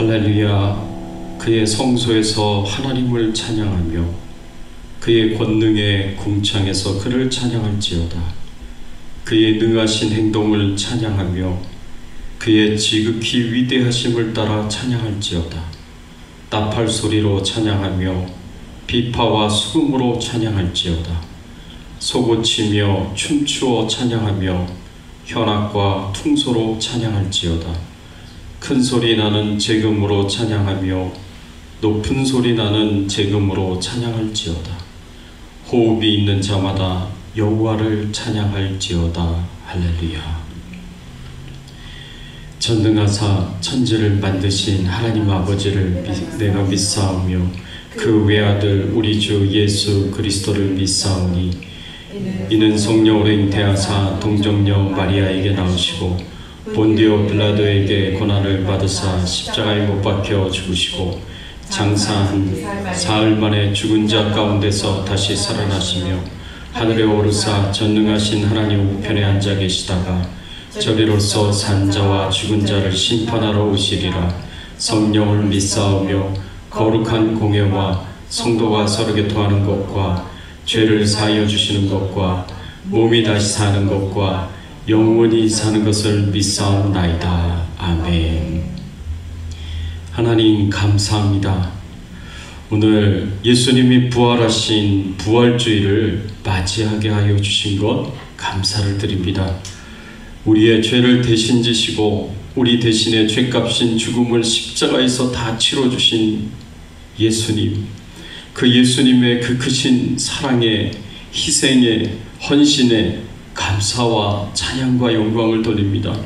할렐루야. 그의 성소에서 하나님을 찬양하며 그의 권능의 궁창에서 그를 찬양할지어다. 그의 능하신 행동을 찬양하며 그의 지극히 위대하심을 따라 찬양할지어다. 나팔 소리로 찬양하며 비파와 수금으로 찬양할지어다. 소고치며 춤추어 찬양하며 현악과 퉁소로 찬양할지어다. 큰 소리 나는 재금으로 찬양하며 높은 소리 나는 재금으로 찬양할지어다. 호흡이 있는 자마다 여호와를 찬양할지어다. 할렐루야. 전능하사 천지를 만드신 하나님 아버지를 내가 믿사오며 그 외아들 우리 주 예수 그리스도를 믿사오니 이는 성령으로 잉태하사 동정녀 마리아에게 나오시고 본디오 빌라도에게 고난을 받으사 십자가에 못 박혀 죽으시고 장사한 사흘 만에 죽은 자 가운데서 다시 살아나시며 하늘에 오르사 전능하신 하나님 우편에 앉아 계시다가 저리로서 산 자와 죽은 자를 심판하러 오시리라. 성령을 믿사오며 거룩한 공예와 성도가 서로 교통하는 것과 죄를 사하여 주시는 것과 몸이 다시 사는 것과 영원히 사는 것을 믿사옵나이다. 아멘. 하나님 감사합니다. 오늘 예수님이 부활하신 부활주일을 맞이하게 하여 주신 것 감사를 드립니다. 우리의 죄를 대신 지시고 우리 대신에 죄값인 죽음을 십자가에서 다 치러주신 예수님, 그 예수님의 그 크신 사랑의 희생의 헌신의 감사와 찬양과 영광을 돌립니다.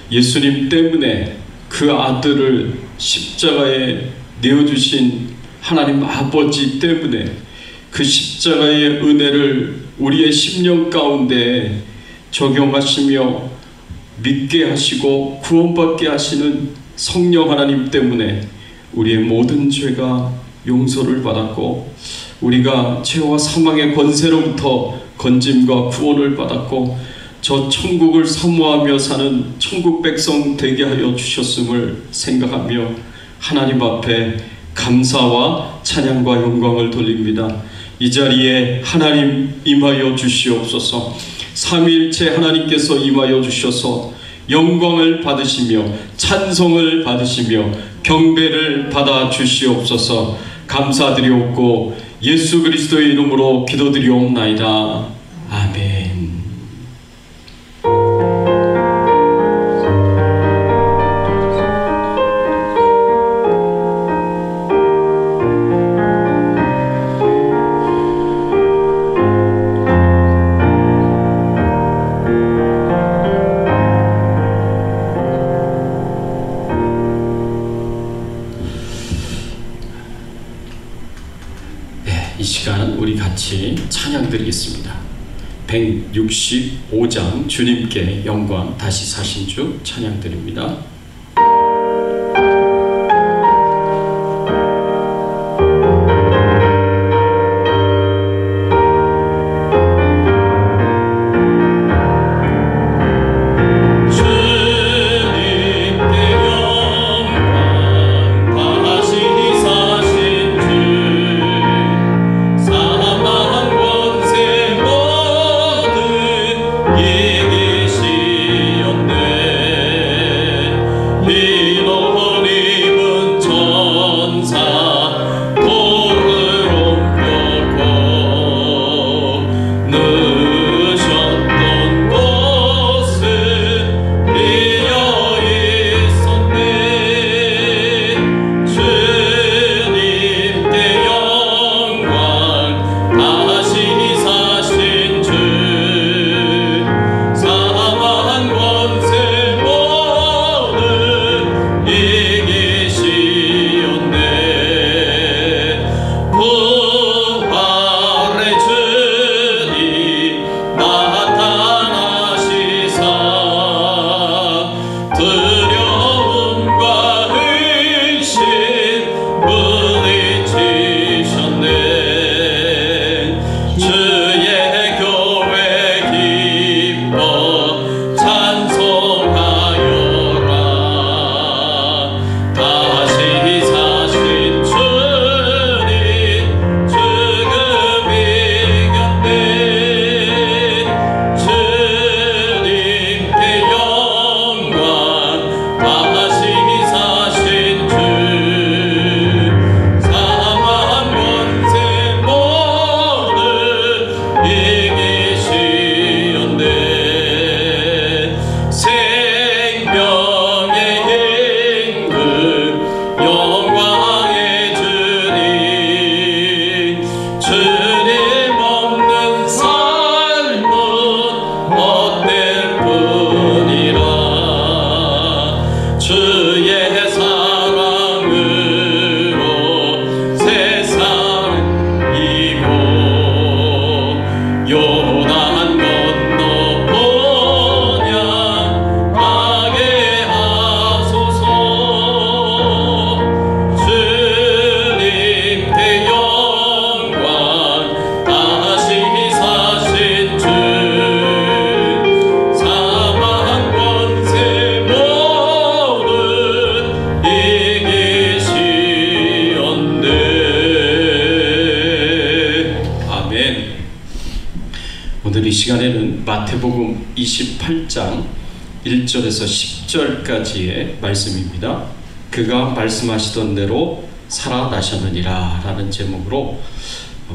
예수님 때문에 그 아들을 십자가에 내어주신 하나님 아버지 때문에 그 십자가의 은혜를 우리의 심령 가운데 적용하시며 믿게 하시고 구원받게 하시는 성령 하나님 때문에 우리의 모든 죄가 용서를 받았고 우리가 죄와 사망의 권세로부터 건짐과 구원을 받았고 저 천국을 사모하며 사는 천국 백성 되게 하여 주셨음을 생각하며 하나님 앞에 감사와 찬양과 영광을 돌립니다. 이 자리에 하나님 임하여 주시옵소서. 삼위일체 하나님께서 임하여 주셔서 영광을 받으시며 찬송을 받으시며 경배를 받아 주시옵소서. 감사드리옵고 예수 그리스도의 이름으로 기도드리옵나이다. 아멘. 이 시간 우리 같이 찬양 드리겠습니다. 165장 주님께 영광 다시 사신 주 찬양 드립니다. 예계시옵네 마태복음 28장 1절에서 10절까지의 말씀입니다. 그가 말씀하시던 대로 살아나셨느니라 라는 제목으로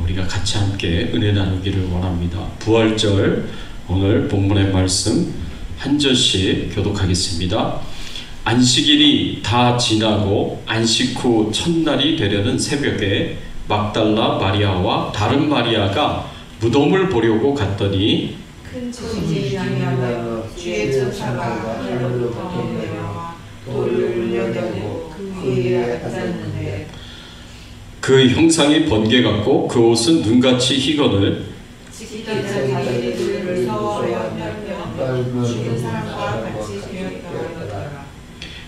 우리가 같이 함께 은혜 나누기를 원합니다. 부활절 오늘 본문의 말씀 한 절씩 교독하겠습니다. 안식일이 다 지나고 안식 후 첫날이 되려는 새벽에 막달라 마리아와 다른 마리아가 무덤을 보려고 갔더니 큰 지진이 일어나며 주의 천사가 하늘로부터 내려와 돌을 물려대고 그 위에 앉았는데 그 형상이 번개 같고 그 옷은 눈같이 희건을 찢기던 자기의 둘을 서워하여 멸며 죽은 사람과 같이 되었더라.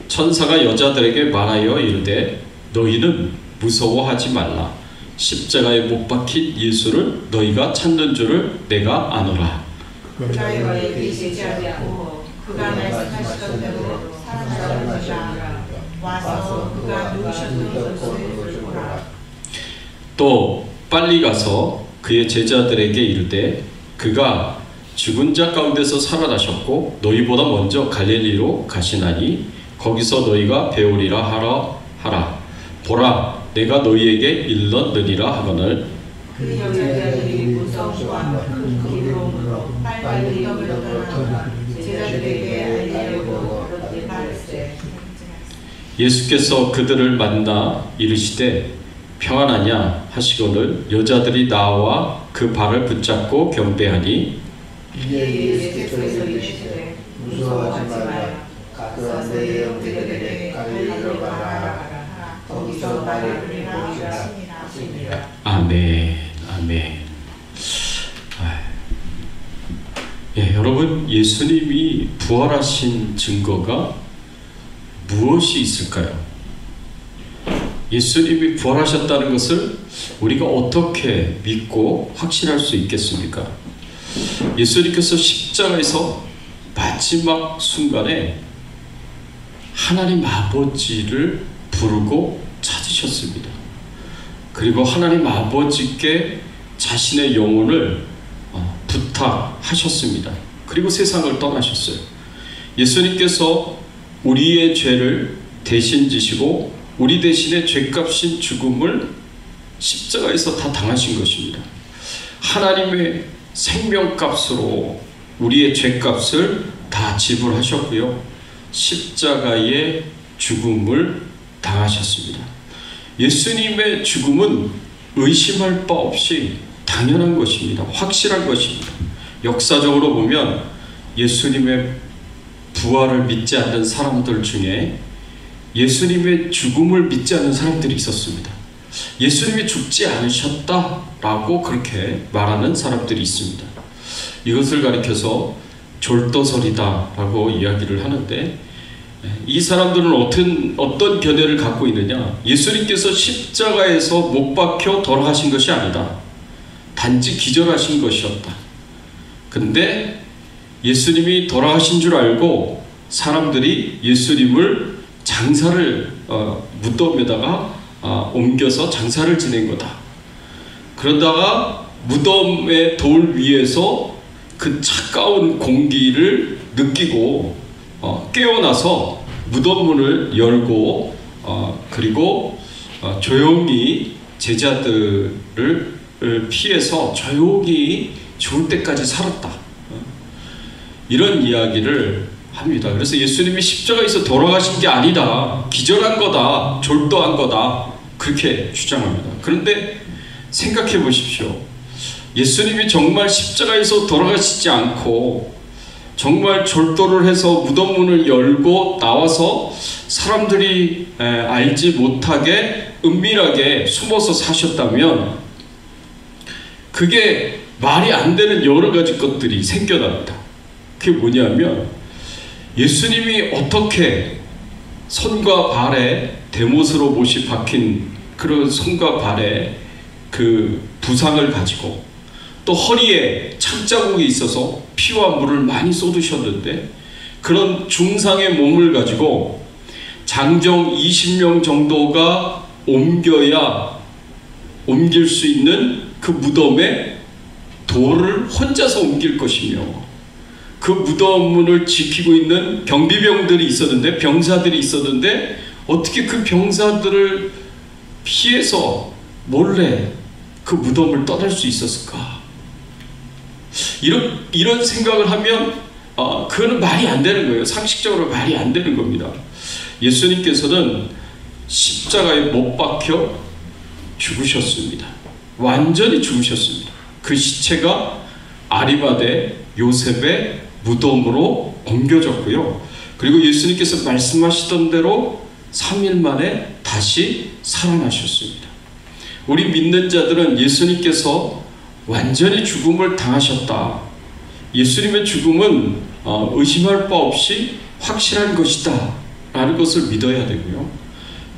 천사가 여자들에게 말하여 이르되 너희는 무서워하지 말라. 십자가에 못 박힌 예수를 너희가 찾는 줄을 내가 아노라. 그가 너희에게 제지하고 그가 말씀하시던 대로 살아나셨느니라. 와서 그가 누우셨던 곳을 보라. 또 빨리 가서 그의 제자들에게 이르되 그가 죽은 자 가운데서 살아나셨고 너희보다 먼저 갈릴리로 가시나니 거기서 너희가 배우리라 하라. 보라, 내가 너희에게 일렀느니라 하거늘 그 여자들이 무서움과 큰 기쁨으로 빨리 떡을 떠나 제자들에게 알리려고 그렇게 말했으되 예수께서 그들을 만나 이르시되 평안하냐 하시거늘 여자들이 나와 그 발을 붙잡고 경배하니 예수께서 이르시되 무서워하지 말라. 가서 내 형제들에게 갈리로 가라. 거기서 나를 보리라 하시니라. 아멘. 아멘. 예, 여러분, 예수님이 부활하신 증거가 무엇이 있을까요? 예수님이 부활하셨다는 것을 우리가 어떻게 믿고 확신할 수 있겠습니까? 예수님께서 십자가에서 마지막 순간에 하나님 아버지를 부르고 찾으셨습니다. 그리고 하나님 아버지께 자신의 영혼을 부탁하셨습니다. 그리고 세상을 떠나셨어요. 예수님께서 우리의 죄를 대신 지시고 우리 대신에 죄값인 죽음을 십자가에서 다 당하신 것입니다. 하나님의 생명값으로 우리의 죄값을 다 지불하셨고요. 십자가의 죽음을 당하셨습니다. 예수님의 죽음은 의심할 바 없이 당연한 것입니다. 확실한 것입니다. 역사적으로 보면 예수님의 부활을 믿지 않는 사람들 중에 예수님의 죽음을 믿지 않는 사람들이 있었습니다. 예수님이 죽지 않으셨다라고 그렇게 말하는 사람들이 있습니다. 이것을 가리켜서 졸도설이다라고 이야기를 하는데 이 사람들은 어떤 견해를 갖고 있느냐? 예수님께서 십자가에서 못 박혀 돌아가신 것이 아니다. 단지 기절하신 것이었다. 근데 예수님이 돌아가신 줄 알고 사람들이 예수님을 장사를 무덤에다가 옮겨서 장사를 지낸 거다. 그러다가 무덤의 돌 위에서 그 차가운 공기를 느끼고 깨어나서 무덤문을 열고 그리고 조용히 제자들을 피해서 조용히 죽을 때까지 살았다. 이런 이야기를 합니다. 그래서 예수님이 십자가에서 돌아가신 게 아니다. 기절한 거다. 졸도한 거다. 그렇게 주장합니다. 그런데 생각해 보십시오. 예수님이 정말 십자가에서 돌아가시지 않고 정말 졸도를 해서 무덤문을 열고 나와서 사람들이 알지 못하게 은밀하게 숨어서 사셨다면 그게 말이 안 되는 여러 가지 것들이 생겨납니다. 그게 뭐냐면 예수님이 어떻게 손과 발에 대못으로 못이 박힌 그런 손과 발에 그 부상을 가지고 또 허리에 창자국이 있어서 피와 물을 많이 쏟으셨는데 그런 중상의 몸을 가지고 장정 20명 정도가 옮길 수 있는 그 무덤에 돌을 혼자서 옮길 것이며 그 무덤문을 지키고 있는 경비병들이 있었는데, 병사들이 있었는데 어떻게 그 병사들을 피해서 몰래 그 무덤을 떠날 수 있었을까? 이런 생각을 하면 그거는 말이 안 되는 거예요. 상식적으로 말이 안 되는 겁니다. 예수님께서는 십자가에 못 박혀 죽으셨습니다. 완전히 죽으셨습니다. 그 시체가 아리마대 요셉의 무덤으로 옮겨졌고요. 그리고 예수님께서 말씀하시던 대로 3일 만에 다시 살아나셨습니다. 우리 믿는 자들은 예수님께서 완전히 죽음을 당하셨다. 예수님의 죽음은 의심할 바 없이 확실한 것이다 라는 것을 믿어야 되고요.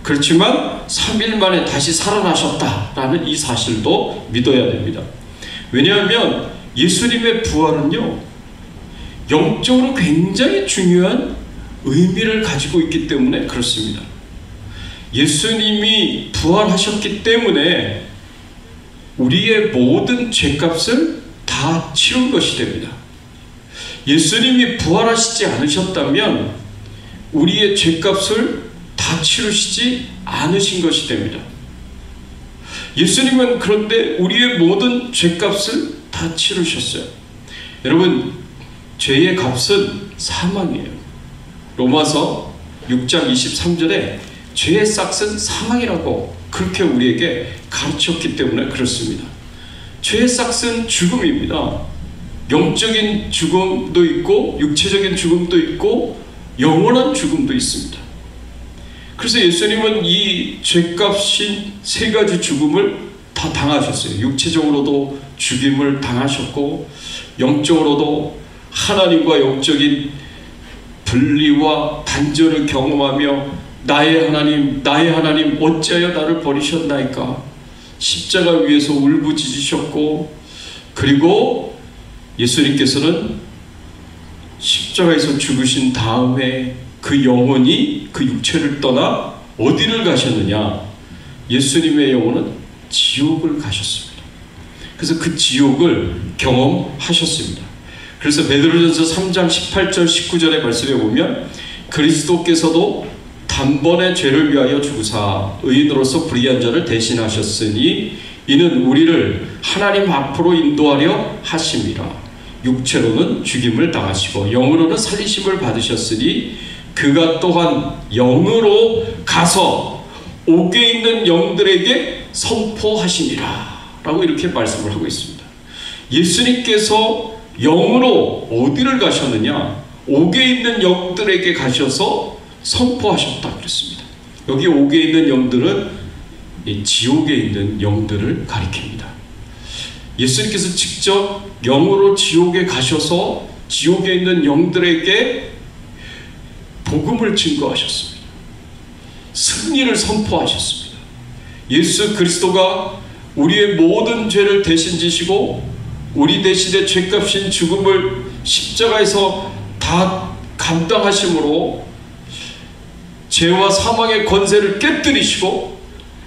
그렇지만 3일 만에 다시 살아나셨다라는 이 사실도 믿어야 됩니다. 왜냐하면 예수님의 부활은요, 영적으로 굉장히 중요한 의미를 가지고 있기 때문에 그렇습니다. 예수님이 부활하셨기 때문에 우리의 모든 죄값을 다 치른 것이 됩니다. 예수님이 부활하시지 않으셨다면 우리의 죄값을 다 치르시지 않으신 것이 됩니다. 예수님은 그런데 우리의 모든 죄값을 다 치르셨어요. 여러분, 죄의 값은 사망이에요. 로마서 6장 23절에 죄의 싹은 사망이라고 그렇게 우리에게 가르쳤기 때문에 그렇습니다. 죄의 싹은 죽음입니다. 영적인 죽음도 있고 육체적인 죽음도 있고 영원한 죽음도 있습니다. 그래서 예수님은 이 죄값인 세 가지 죽음을 다 당하셨어요. 육체적으로도 죽임을 당하셨고, 영적으로도 하나님과 영적인 분리와 단절을 경험하며 나의 하나님 어찌하여 나를 버리셨나이까 십자가 위에서 울부짖으셨고, 그리고 예수님께서는 십자가에서 죽으신 다음에 그 영혼이 그 육체를 떠나 어디를 가셨느냐? 예수님의 영혼은 지옥을 가셨습니다. 그래서 그 지옥을 경험하셨습니다. 그래서 베드로전서 3장 18절 19절의 말씀에 보면 그리스도께서도 단번에 죄를 위하여 죽으사 의인으로서 불의한 자를 대신하셨으니 이는 우리를 하나님 앞으로 인도하려 하심이라. 육체로는 죽임을 당하시고 영으로는 살리심을 받으셨으니 그가 또한 영으로 가서 옥에 있는 영들에게 선포하시니라 라고 이렇게 말씀을 하고 있습니다. 예수님께서 영으로 어디를 가셨느냐? 옥에 있는 영들에게 가셔서 선포하셨다 그랬습니다. 여기 옥에 있는 영들은 이 지옥에 있는 영들을 가리킵니다. 예수님께서 직접 영으로 지옥에 가셔서 지옥에 있는 영들에게 복음을 증거하셨습니다. 승리를 선포하셨습니다. 예수 그리스도가 우리의 모든 죄를 대신 지시고 우리 대신에 죄값인 죽음을 십자가에서 다 감당하심으로 죄와 사망의 권세를 깨뜨리시고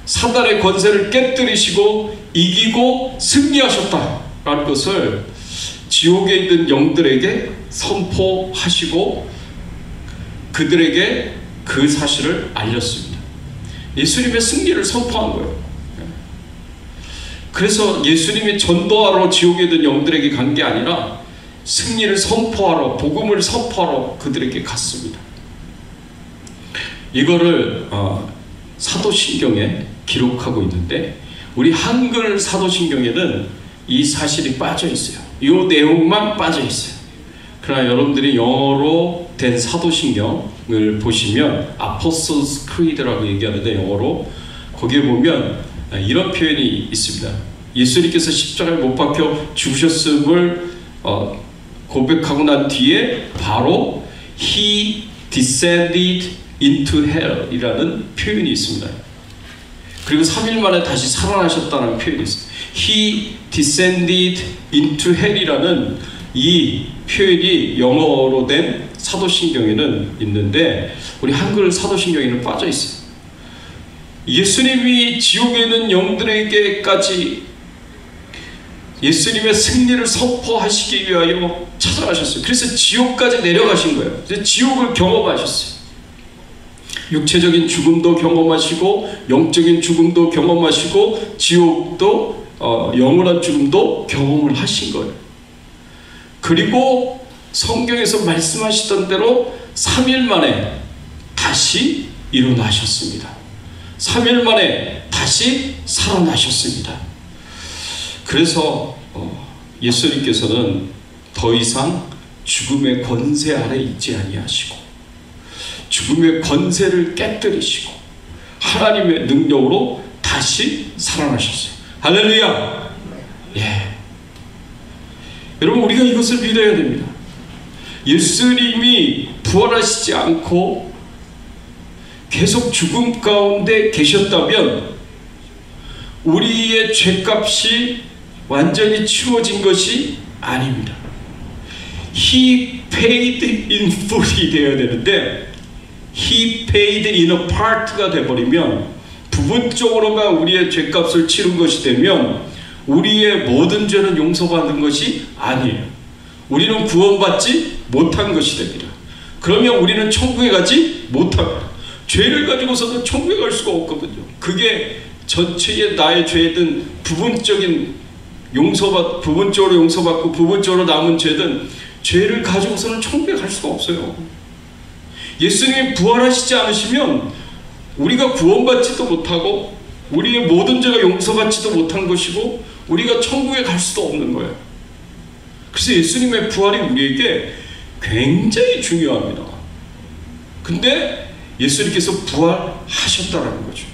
사단의 권세를 깨뜨리시고 이기고 승리하셨다라는 것을 지옥에 있는 영들에게 선포하시고 그들에게 그 사실을 알렸습니다. 예수님의 승리를 선포한 거예요. 그래서 예수님이 전도하러 지옥에 있는 영들에게 간 게 아니라 승리를 선포하러, 복음을 선포하러 그들에게 갔습니다. 이거를 사도신경에 기록하고 있는데 우리 한글 사도신경에는 이 사실이 빠져 있어요. 이 내용만 빠져 있어요. 그러나 여러분들이 영어로 된 사도신경을 보시면 Apostles' Creed라고 얘기하는데 영어로 거기에 보면 이런 표현이 있습니다. 예수님께서 십자가에 못 박혀 죽으셨음을 고백하고 난 뒤에 바로 He descended into hell 이라는 표현이 있습니다. 그리고 3일 만에 다시 살아나셨다는 표현이 있습니다. He descended into hell이라는 이 표현이 영어로 된 사도신경에는 있는데 우리 한글 사도신경에는 빠져 있어요. 예수님이 지옥에 있는 영들에게까지 예수님의 승리를 선포하시기 위하여 찾아가셨어요. 그래서 지옥까지 내려가신 거예요. 그래서 지옥을 경험하셨어요. 육체적인 죽음도 경험하시고 영적인 죽음도 경험하시고 지옥도 영원한 죽음도 경험을 하신 거예요. 그리고 성경에서 말씀하시던 대로 3일 만에 다시 일어나셨습니다. 3일 만에 다시 살아나셨습니다. 그래서 예수님께서는 더 이상 죽음의 권세 아래 있지 아니하시고 죽음의 권세를 깨뜨리시고 하나님의 능력으로 다시 살아나셨어요. 할렐루야! 예. 여러분, 우리가 이것을 믿어야 됩니다. 예수님이 부활하시지 않고 계속 죽음 가운데 계셨다면 우리의 죄값이 완전히 치워진 것이 아닙니다. He paid in full이 되어야 되는데 He paid in a part가 되어버리면, 부분적으로만 우리의 죄값을 치른 것이 되면 우리의 모든 죄는 용서받는 것이 아니에요. 우리는 구원받지 못한 것이 됩니다. 그러면 우리는 천국에 가지 못합니다. 죄를 가지고서는 천국에 갈 수가 없거든요. 그게 전체의 나의 죄든 부분적으로 용서받고 부분적으로 남은 죄든 죄를 가지고서는 천국에 갈 수가 없어요. 예수님이 부활하시지 않으시면 우리가 구원받지도 못하고 우리의 모든 죄가 용서받지도 못한 것이고 우리가 천국에 갈 수도 없는 거예요. 그래서 예수님의 부활이 우리에게 굉장히 중요합니다. 근데 예수님께서 부활하셨다라는 거죠.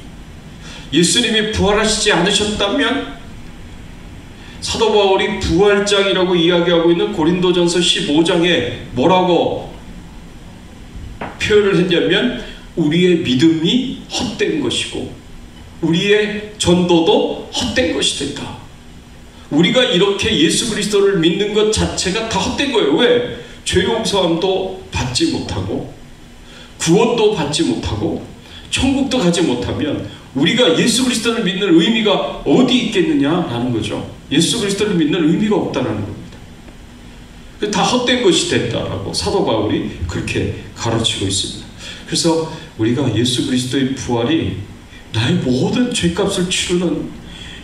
예수님이 부활하시지 않으셨다면 사도 바울이 부활장이라고 이야기하고 있는 고린도전서 15장에 뭐라고 표현을 했냐면 우리의 믿음이 헛된 것이고 우리의 전도도 헛된 것이 됐다. 우리가 이렇게 예수 그리스도를 믿는 것 자체가 다 헛된 거예요. 왜? 죄 용서함도 받지 못하고 구원도 받지 못하고 천국도 가지 못하면 우리가 예수 그리스도를 믿는 의미가 어디 있겠느냐라는 거죠. 예수 그리스도를 믿는 의미가 없다는 겁니다. 다 헛된 것이 됐다라고 사도 바울이 그렇게 가르치고 있습니다. 그래서 우리가 예수 그리스도의 부활이 나의 모든 죄값을 치르는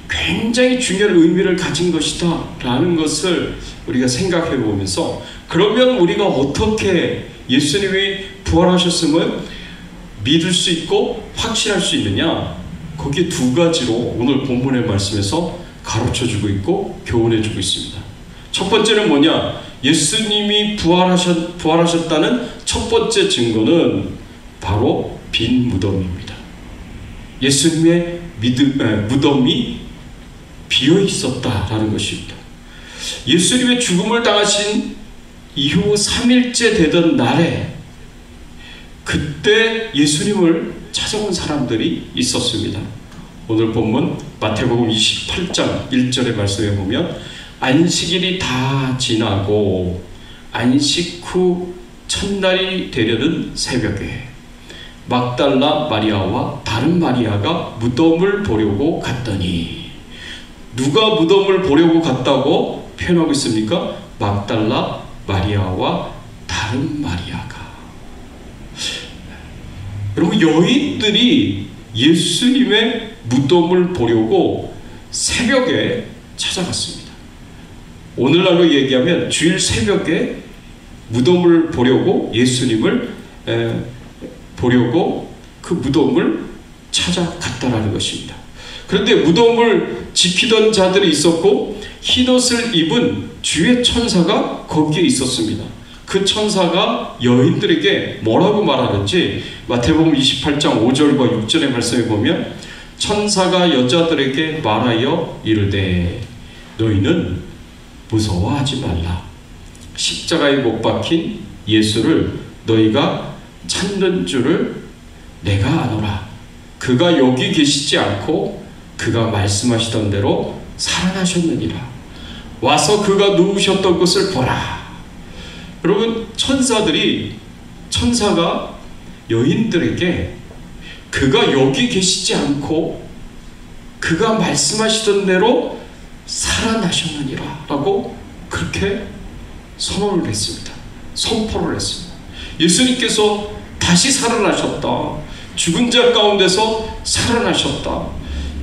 굉장히 중요한 의미를 가진 것이다 라는 것을 우리가 생각해 보면서, 그러면 우리가 어떻게 예수님이 부활하셨음을 믿을 수 있고 확신할 수 있느냐, 거기에 두 가지로 오늘 본문의 말씀에서 가르쳐주고 있고 교훈해주고 있습니다. 첫 번째는 뭐냐? 예수님이 부활하셨다는 첫 번째 증거는 바로 빈 무덤입니다. 예수님의 무덤이 비어 있었다라는 것입니다. 예수님의 죽음을 당하신 이후 3일째 되던 날에 그때 예수님을 찾아온 사람들이 있었습니다. 오늘 본문 마태복음 28장 1절의 말씀에 보면 안식일이 다 지나고 안식 후 첫날이 되려는 새벽에 막달라 마리아와 다른 마리아가 무덤을 보려고 갔더니, 누가 무덤을 보려고 갔다고 표현하고 있습니까? 막달라 마리아와 다른 마리아가. 여러분, 여인들이 예수님의 무덤을 보려고 새벽에 찾아갔습니다. 오늘날로 얘기하면 주일 새벽에 무덤을 보려고 예수님을 보려고 그 무덤을 찾아갔다라는 것입니다. 그런데 무덤을 지키던 자들이 있었고 흰옷을 입은 주의 천사가 거기에 있었습니다. 그 천사가 여인들에게 뭐라고 말하는지 마태복음 28장 5절과 6절의 말씀에 보면, 천사가 여자들에게 말하여 이르되 너희는 무서워하지 말라. 십자가에 못 박힌 예수를 너희가 찾는 줄을 내가 아노라. 그가 여기 계시지 않고 그가 말씀하시던 대로 살아나셨느니라. 와서 그가 누우셨던 곳을 보라. 여러분, 천사가 여인들에게 그가 여기 계시지 않고 그가 말씀하시던 대로 살아나셨느니라 라고 그렇게 선언을 했습니다. 선포를 했습니다. 예수님께서 다시 살아나셨다. 죽은 자 가운데서 살아나셨다.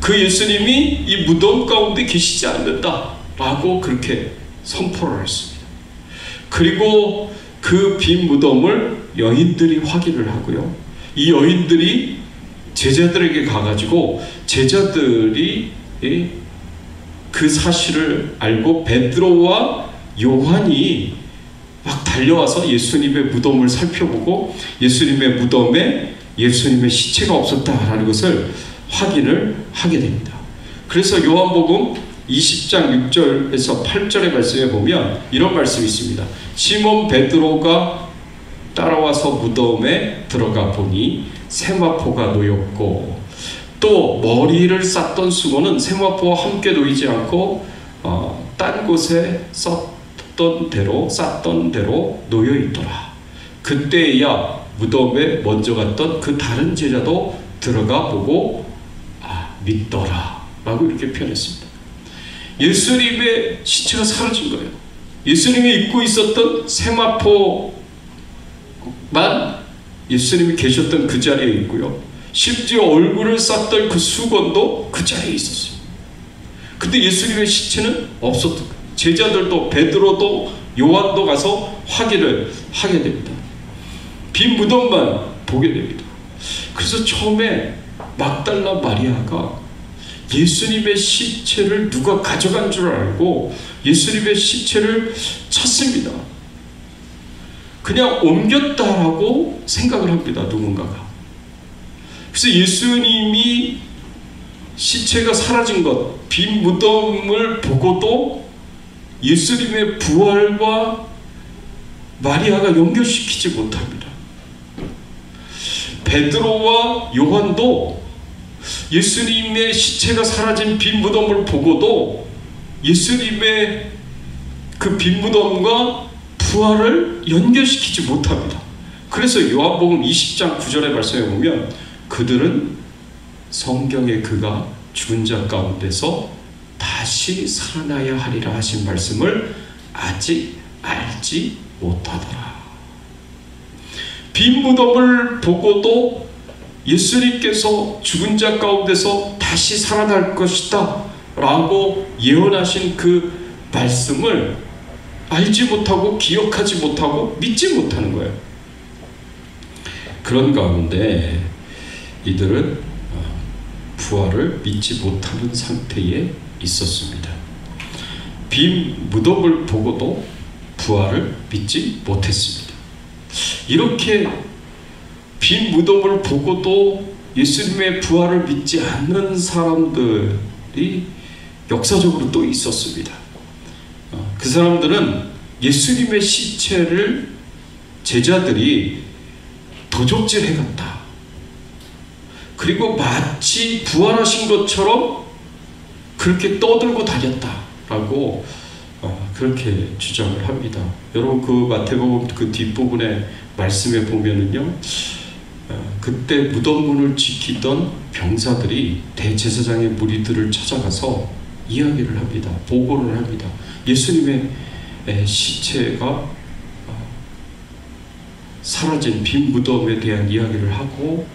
그 예수님이 이 무덤 가운데 계시지 않는다 라고 그렇게 선포를 했습니다. 그리고 그 빈 무덤을 여인들이 확인을 하고요. 이 여인들이 제자들에게 가가지고 제자들이 그 사실을 알고 베드로와 요한이 막 달려와서 예수님의 무덤을 살펴보고 예수님의 무덤에 예수님의 시체가 없었다라는 것을 확인을 하게 됩니다. 그래서 요한복음 20장 6절에서 8절의 말씀에 보면 이런 말씀이 있습니다. 시몬 베드로가 따라와서 무덤에 들어가 보니 세마포가 놓였고 또 머리를 쌌던 수건은 세마포와 함께 놓이지 않고 딴 곳에 쌌던 대로 놓여 있더라. 그때야 무덤에 먼저 갔던 그 다른 제자도 들어가 보고 믿더라 라고 이렇게 표현했습니다. 예수님의 시체가 사라진 거예요. 예수님이 입고 있었던 세마포만 예수님이 계셨던 그 자리에 있고요. 심지어 얼굴을 쌌던 그 수건도 그 자리에 있었어요. 근데 예수님의 시체는 없었던 거예요. 제자들도 베드로도 요한도 가서 확인을 하게 됩니다. 빈 무덤만 보게 됩니다. 그래서 처음에 막달라 마리아가 예수님의 시체를 누가 가져간 줄 알고 예수님의 시체를 찾습니다. 그냥 옮겼다라고 생각을 합니다. 누군가가. 그래서 예수님이 시체가 사라진 것, 빈 무덤을 보고도 예수님의 부활과 마리아가 연결시키지 못합니다. 베드로와 요한도 예수님의 시체가 사라진 빈 무덤을 보고도 예수님의 그 빈 무덤과 부활을 연결시키지 못합니다. 그래서 요한복음 20장 9절의 말씀에 보면 그들은 성경에 그가 죽은 자 가운데서 다시 살아나야 하리라 하신 말씀을 아직 알지 못하더라. 빈 무덤을 보고도 예수님께서 죽은 자 가운데서 다시 살아날 것이다 라고 예언하신 그 말씀을 알지 못하고 기억하지 못하고 믿지 못하는 거예요. 그런 가운데 이들은 부활을 믿지 못하는 상태에 있었습니다. 빈 무덤을 보고도 부활을 믿지 못했습니다. 이렇게 빈 무덤을 보고도 예수님의 부활을 믿지 않는 사람들이 역사적으로 또 있었습니다. 그 사람들은 예수님의 시체를 제자들이 도적질 해갔다. 그리고 마치 부활하신 것처럼 그렇게 떠들고 다녔다라고 그렇게 주장을 합니다. 여러분 그 마태복음 그 뒷부분에 말씀에 보면은요, 그때 무덤문을 지키던 병사들이 대제사장의 무리들을 찾아가서 이야기를 합니다. 보고를 합니다. 예수님의 시체가 사라진 빈 무덤에 대한 이야기를 하고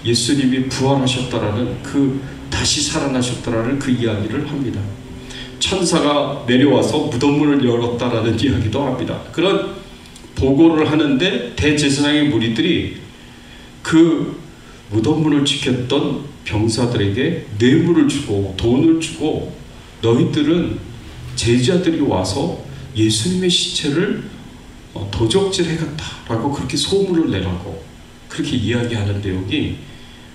예수님이 부활하셨다라는 다시 살아나셨다라는 그 이야기를 합니다. 천사가 내려와서 무덤문을 열었다라는 이야기도 합니다. 그런 보고를 하는데 대제사장의 무리들이 그 무덤문을 지켰던 병사들에게 뇌물을 주고 돈을 주고 너희들은 제자들이 와서 예수님의 시체를 도적질 해갔다라고 그렇게 소문을 내라고 그렇게 이야기하는 내용이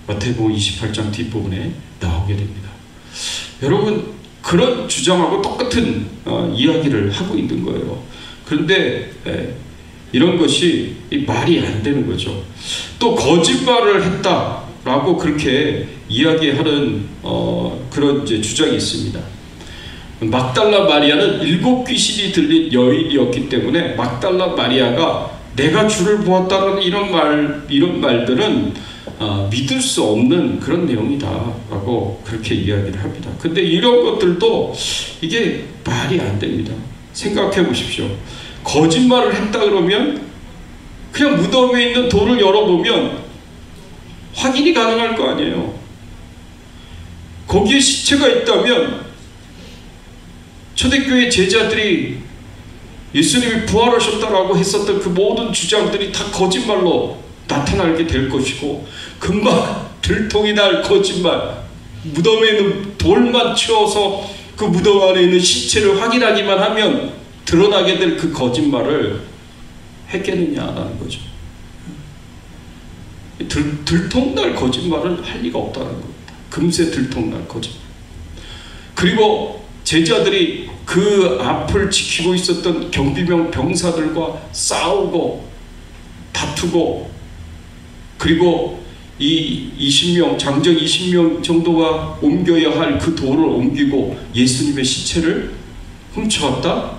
마태복음 28장 뒷부분에 나오게 됩니다. 여러분 그런 주장하고 똑같은 이야기를 하고 있는 거예요. 그런데 이런 것이 말이 안 되는 거죠. 또 거짓말을 했다라고 그렇게 이야기하는 그런 이제 주장이 있습니다. 막달라 마리아는 7 귀신이 들린 여인이었기 때문에 막달라 마리아가 내가 주를 보았다는 이런 말들은 믿을 수 없는 그런 내용이다라고 그렇게 이야기를 합니다. 근데 이런 것들도 이게 말이 안 됩니다. 생각해 보십시오. 거짓말을 했다 그러면 그냥 무덤에 있는 돌을 열어보면 확인이 가능할 거 아니에요. 거기에 시체가 있다면 초대교회 제자들이 예수님이 부활하셨다라고 했었던 그 모든 주장들이 다 거짓말로 나타나게 될 것이고, 금방 들통이 날 거짓말, 무덤에 있는 돌만 치워서 그 무덤 안에 있는 시체를 확인하기만 하면 드러나게 될 그 거짓말을 했겠느냐라는 거죠. 들통날 거짓말을 할 리가 없다는 겁니다. 금세 들통날 거짓말. 그리고 제자들이 그 앞을 지키고 있었던 경비병 병사들과 싸우고 다투고, 그리고 이 20명, 장정 20명 정도가 옮겨야 할 그 돌을 옮기고 예수님의 시체를 훔쳐왔다?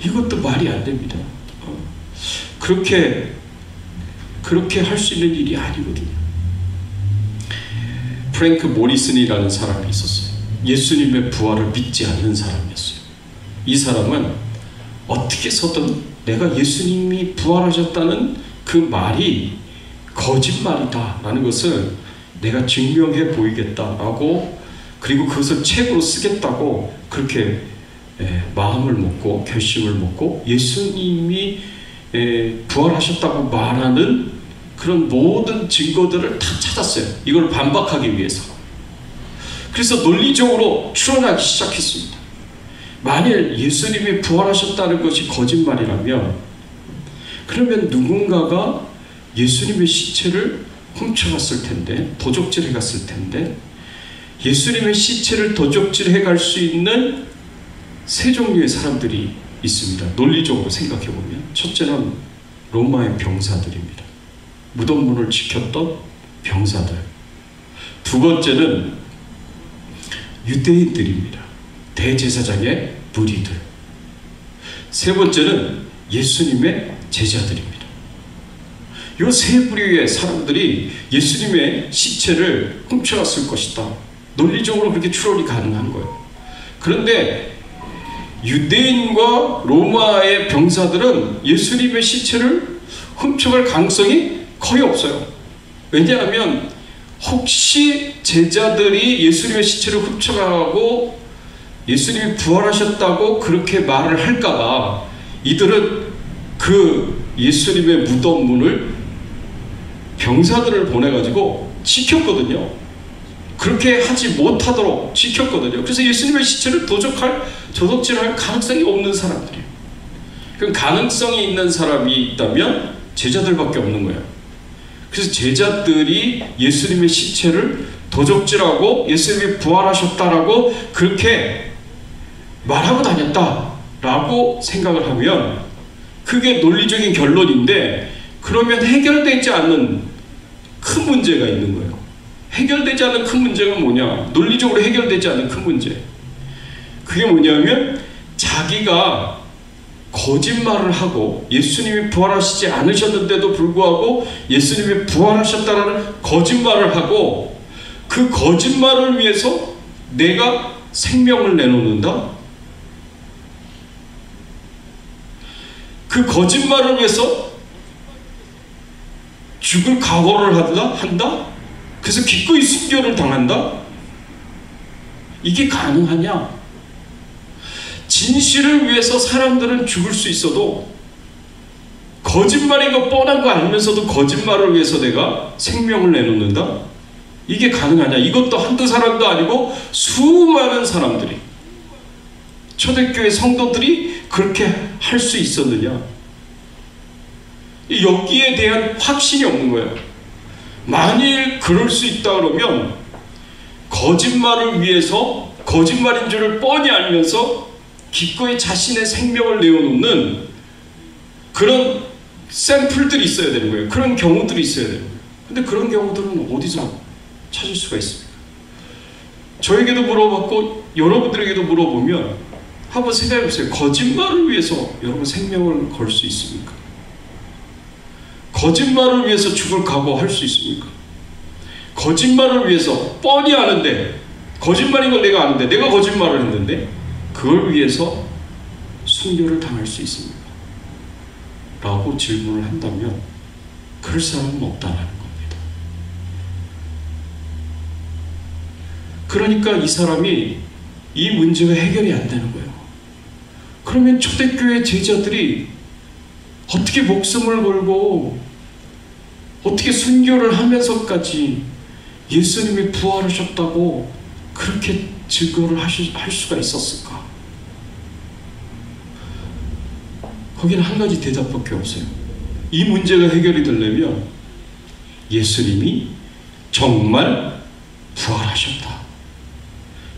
이것도 말이 안 됩니다. 그렇게 할 수 있는 일이 아니거든요. 프랭크 모리슨이라는 사람이 있었어요. 예수님의 부활을 믿지 않는 사람이었어요. 이 사람은 어떻게 해서든 내가 예수님이 부활하셨다는 그 말이 거짓말이다 라는 것을 내가 증명해 보이겠다라고, 그리고 그것을 책으로 쓰겠다고 그렇게 마음을 먹고 결심을 먹고 예수님이 부활하셨다고 말하는 그런 모든 증거들을 다 찾았어요. 이걸 반박하기 위해서. 그래서 논리적으로 추론하기 시작했습니다. 만일 예수님이 부활하셨다는 것이 거짓말이라면, 그러면 누군가가 예수님의 시체를 훔쳐갔을 텐데, 도적질해 갔을 텐데, 예수님의 시체를 도적질해 갈 수 있는 세 종류의 사람들이 있습니다. 논리적으로 생각해 보면, 첫째는 로마의 병사들입니다. 무덤문을 지켰던 병사들. 두 번째는 유대인들입니다. 대제사장의 무리들. 세 번째는 예수님의 제자들입니다. 이 세 부류의 사람들이 예수님의 시체를 훔쳐갔을 것이다. 논리적으로 그렇게 추론이 가능한 거예요. 그런데 유대인과 로마의 병사들은 예수님의 시체를 훔쳐갈 가능성이 거의 없어요. 왜냐하면 혹시 제자들이 예수님의 시체를 훔쳐가고 예수님이 부활하셨다고 그렇게 말을 할까봐 이들은 그 예수님의 무덤 문을 병사들을 보내가지고 지켰거든요. 그렇게 하지 못하도록 지켰거든요. 그래서 예수님의 시체를 도적질할 가능성이 없는 사람들이에요. 그럼 가능성이 있는 사람이 있다면 제자들밖에 없는 거예요. 그래서 제자들이 예수님의 시체를 도적질하고 예수님이 부활하셨다라고 그렇게 말하고 다녔다라고 생각을 하면 그게 논리적인 결론인데, 그러면 해결되지 않는 큰 문제가 있는 거예요. 해결되지 않는 큰 문제가 뭐냐? 논리적으로 해결되지 않는 큰 문제. 그게 뭐냐면 자기가 거짓말을 하고 예수님이 부활하시지 않으셨는데도 불구하고 예수님이 부활하셨다라는 거짓말을 하고, 그 거짓말을 위해서 내가 생명을 내놓는다? 그 거짓말을 위해서 죽을 각오를 한다? 그래서 기꺼이 순교를 당한다? 이게 가능하냐? 진실을 위해서 사람들은 죽을 수 있어도, 거짓말인 거 뻔한 거 알면서도 거짓말을 위해서 내가 생명을 내놓는다? 이게 가능하냐? 이것도 한두 사람도 아니고 수많은 사람들이, 초대교회 성도들이 그렇게 할 수 있었느냐? 여기에 대한 확신이 없는 거예요. 만일 그럴 수 있다 그러면 거짓말을 위해서, 거짓말인 줄을 뻔히 알면서 기꺼이 자신의 생명을 내어놓는 그런 샘플들이 있어야 되는 거예요. 그런 경우들이 있어야 되는 거예요. 근데 그런 경우들은 어디서 찾을 수가 있습니까? 저에게도 물어봤고 여러분들에게도 물어보면 한번 생각해 보세요. 거짓말을 위해서 여러분 생명을 걸 수 있습니까? 거짓말을 위해서 죽을 각오할 수 있습니까? 거짓말을 위해서 뻔히 아는데, 거짓말인 걸 내가 아는데 내가 거짓말을 했는데 그걸 위해서 순교를 당할 수 있습니까? 라고 질문을 한다면 그럴 사람은 없다는 겁니다. 그러니까 이 사람이 이 문제가 해결이 안 되는 거예요. 그러면 초대교회 제자들이 어떻게 목숨을 걸고 어떻게 순교를 하면서까지 예수님이 부활하셨다고 그렇게 증거를 할 수가 있었을까? 거기는 한 가지 대답밖에 없어요. 이 문제가 해결이 되려면 예수님이 정말 부활하셨다.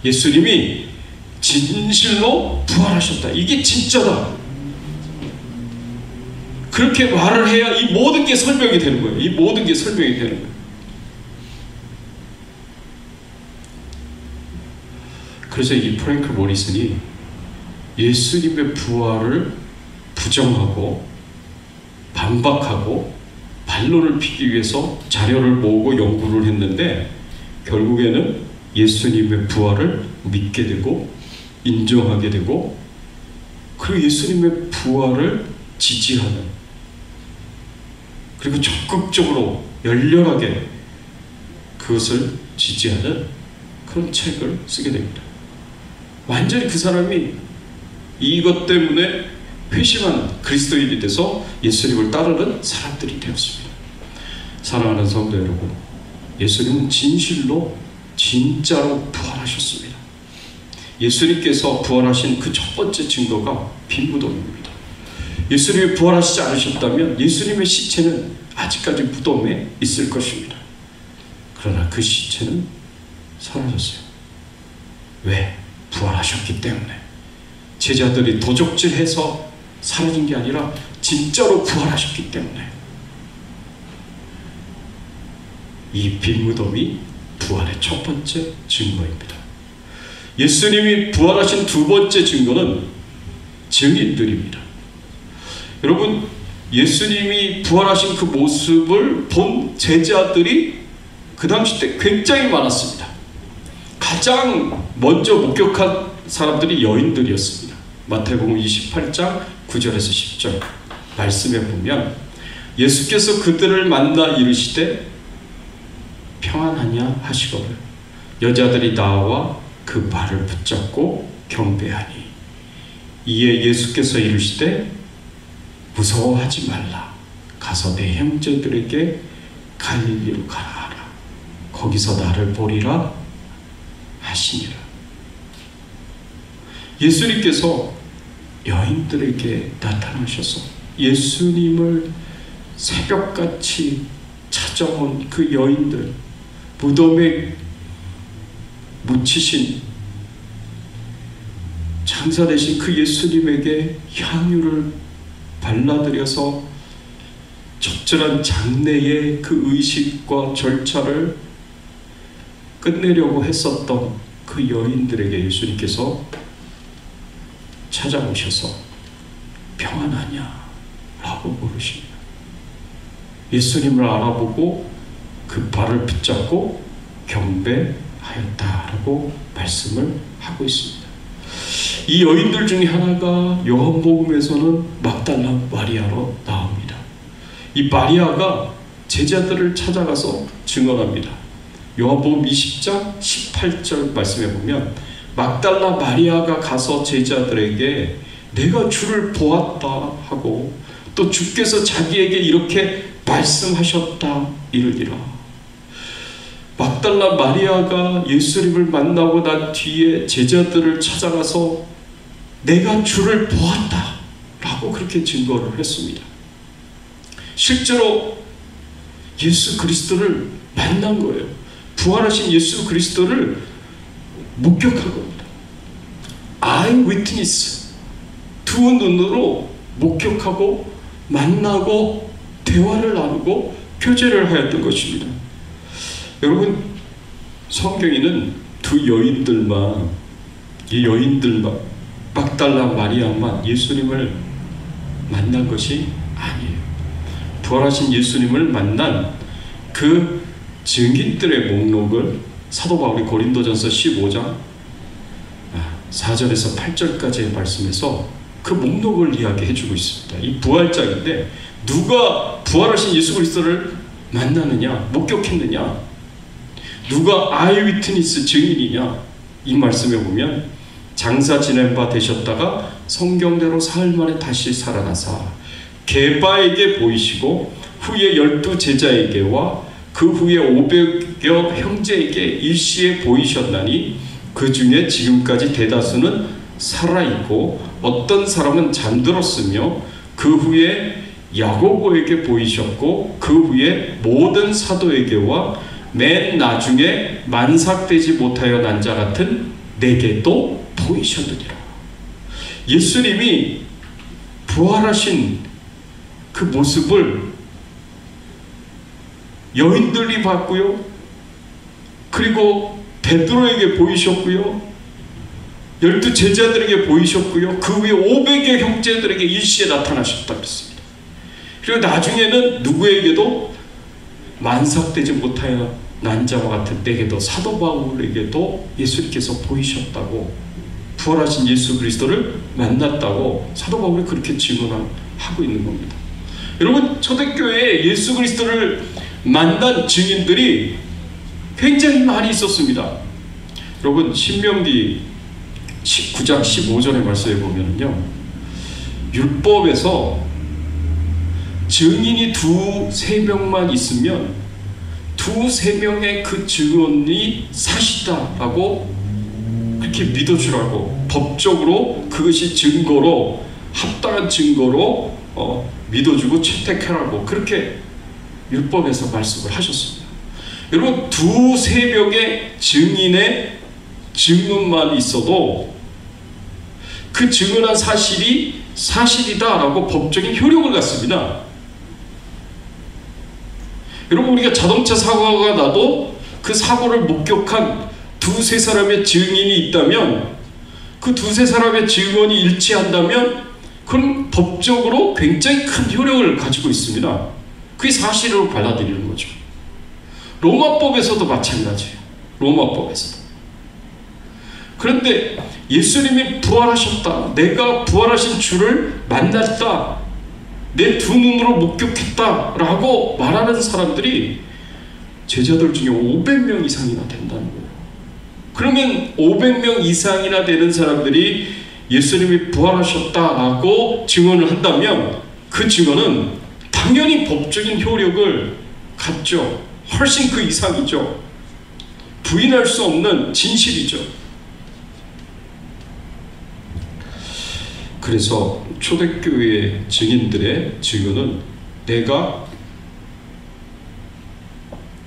예수님이 진실로 부활하셨다. 이게 진짜다. 그렇게 말을 해야 이 모든 게 설명이 되는 거예요. 이 모든 게 설명이 되는 거예요. 그래서 이 프랭크 모리슨이 예수님의 부활을 부정하고 반박하고 반론을 피기 위해서 자료를 모으고 연구를 했는데 결국에는 예수님의 부활을 믿게 되고 인정하게 되고 그 예수님의 부활을 지지하는, 그리고 적극적으로 열렬하게 그것을 지지하는 그런 책을 쓰게 됩니다. 완전히 그 사람이 이것 때문에 회심한 그리스도인이 돼서 예수님을 따르는 사람들이 되었습니다. 사랑하는 성도 여러분, 예수님은 진실로 진짜로 부활하셨습니다. 예수님께서 부활하신 그 첫 번째 증거가 빈무덤입니다. 예수님이 부활하시지 않으셨다면 예수님의 시체는 아직까지 무덤에 있을 것입니다. 그러나 그 시체는 사라졌어요. 왜? 부활하셨기 때문에. 제자들이 도적질해서 사라진 게 아니라 진짜로 부활하셨기 때문에. 이 빈무덤이 부활의 첫 번째 증거입니다. 예수님이 부활하신 두 번째 증거는 증인들입니다. 여러분, 예수님이 부활하신 그 모습을 본 제자들이 그 당시 때 굉장히 많았습니다. 가장 먼저 목격한 사람들이 여인들이었습니다. 마태복음 28장 9절에서 10절 말씀에 보면 예수께서 그들을 만나 이르시되 평안하냐 하시거늘 여자들이 나와 그 발을 붙잡고 경배하니 이에 예수께서 이르시되 무서워하지 말라. 가서 내 형제들에게 갈릴리로 가라 하라. 거기서 나를 보리라 하시니라. 예수님께서 여인들에게 나타나셔서 예수님을 새벽같이 찾아온 그 여인들, 무덤에 묻히신 장사 되신 그 예수님에게 향유를 발라드려서 적절한 장례의 그 의식과 절차를 끝내려고 했었던 그 여인들에게 예수님께서 찾아오셔서 평안하냐 라고 물으십니다. 예수님을 알아보고 그 발을 붙잡고 경배하였다라고 말씀을 하고 있습니다. 이 여인들 중에 하나가 요한복음에서는 막달라 마리아로 나옵니다. 이 마리아가 제자들을 찾아가서 증언합니다. 요한복음 20장 18절 말씀에 보면 막달라 마리아가 가서 제자들에게 내가 주를 보았다 하고 또 주께서 자기에게 이렇게 말씀하셨다 이르니라. 막달라 마리아가 예수님을 만나고 난 뒤에 제자들을 찾아가서 내가 주를 보았다 라고 그렇게 증거를 했습니다. 실제로 예수 그리스도를 만난 거예요. 부활하신 예수 그리스도를 목격한 겁니다. 아이위트니스, 두 눈으로 목격하고 만나고 대화를 나누고 교제를 하였던 것입니다. 여러분, 성경에는 두 여인들만, 이 여인들만, 막달라 마리아만 예수님을 만난 것이 아니에요. 부활하신 예수님을 만난 그 증인들의 목록을 사도 바울이 고린도전서 15장 4절에서 8절까지의 말씀에서 그 목록을 이야기해주고 있습니다. 이 부활장인데 누가 부활하신 예수 그리스도를 만나느냐, 목격했느냐, 누가 아이위트니스 증인이냐, 이 말씀에 보면 장사 지낸 바 되셨다가 성경대로 사흘 만에 다시 살아나사 게바에게 보이시고 후에 12 제자에게와 그 후에 500여 형제에게 일시에 보이셨나니 그 중에 지금까지 대다수는 살아있고 어떤 사람은 잠들었으며 그 후에 야고보에게 보이셨고 그 후에 모든 사도에게와 맨 나중에 만삭되지 못하여 난 자 같은 내게도 보이셨느니라. 예수님이 부활하신 그 모습을 여인들이 봤고요, 그리고 베드로에게 보이셨고요, 12 제자들에게 보이셨고요, 그 후에 500의 형제들에게 일시에 나타나셨다 그랬습니다. 그리고 나중에는 누구에게도 만삭되지 못하여 난 자와 같은 내게도, 사도 바울에게도 예수님께서 보이셨다고, 부활하신 예수 그리스도를 만났다고 사도 바울이 그렇게 증언하고 있는 겁니다. 여러분, 초대교회에 예수 그리스도를 만난 증인들이 굉장히 많이 있었습니다. 여러분, 신명기 19장 15절의 말씀에 보면요, 율법에서 증인이 2-3명만 있으면 2-3명의 그 증언이 사실이다라고 그렇게 믿어주라고, 법적으로 그것이 증거로, 합당한 증거로 믿어주고 채택하라고 그렇게 율법에서 말씀을 하셨습니다. 여러분, 2-3명의 증인의 증언만 있어도 그 증언한 사실이 사실이다라고 법적인 효력을 갖습니다. 여러분, 우리가 자동차 사고가 나도 그 사고를 목격한 2-3사람의 증인이 있다면, 그 2-3사람의 증언이 일치한다면 그건 법적으로 굉장히 큰 효력을 가지고 있습니다. 그게 사실으로 받아들이는 거죠. 로마법에서도 마찬가지예요. 로마법에서도. 그런데 예수님이 부활하셨다, 내가 부활하신 주를 만났다, 내 2눈으로 목격했다 라고 말하는 사람들이 제자들 중에 500명 이상이나 된다는 거예요. 그러면 500명 이상이나 되는 사람들이 예수님이 부활하셨다라고 증언을 한다면 그 증언은 당연히 법적인 효력을 갖죠. 훨씬 그 이상이죠. 부인할 수 없는 진실이죠. 그래서 초대교회 증인들의 증언은 내가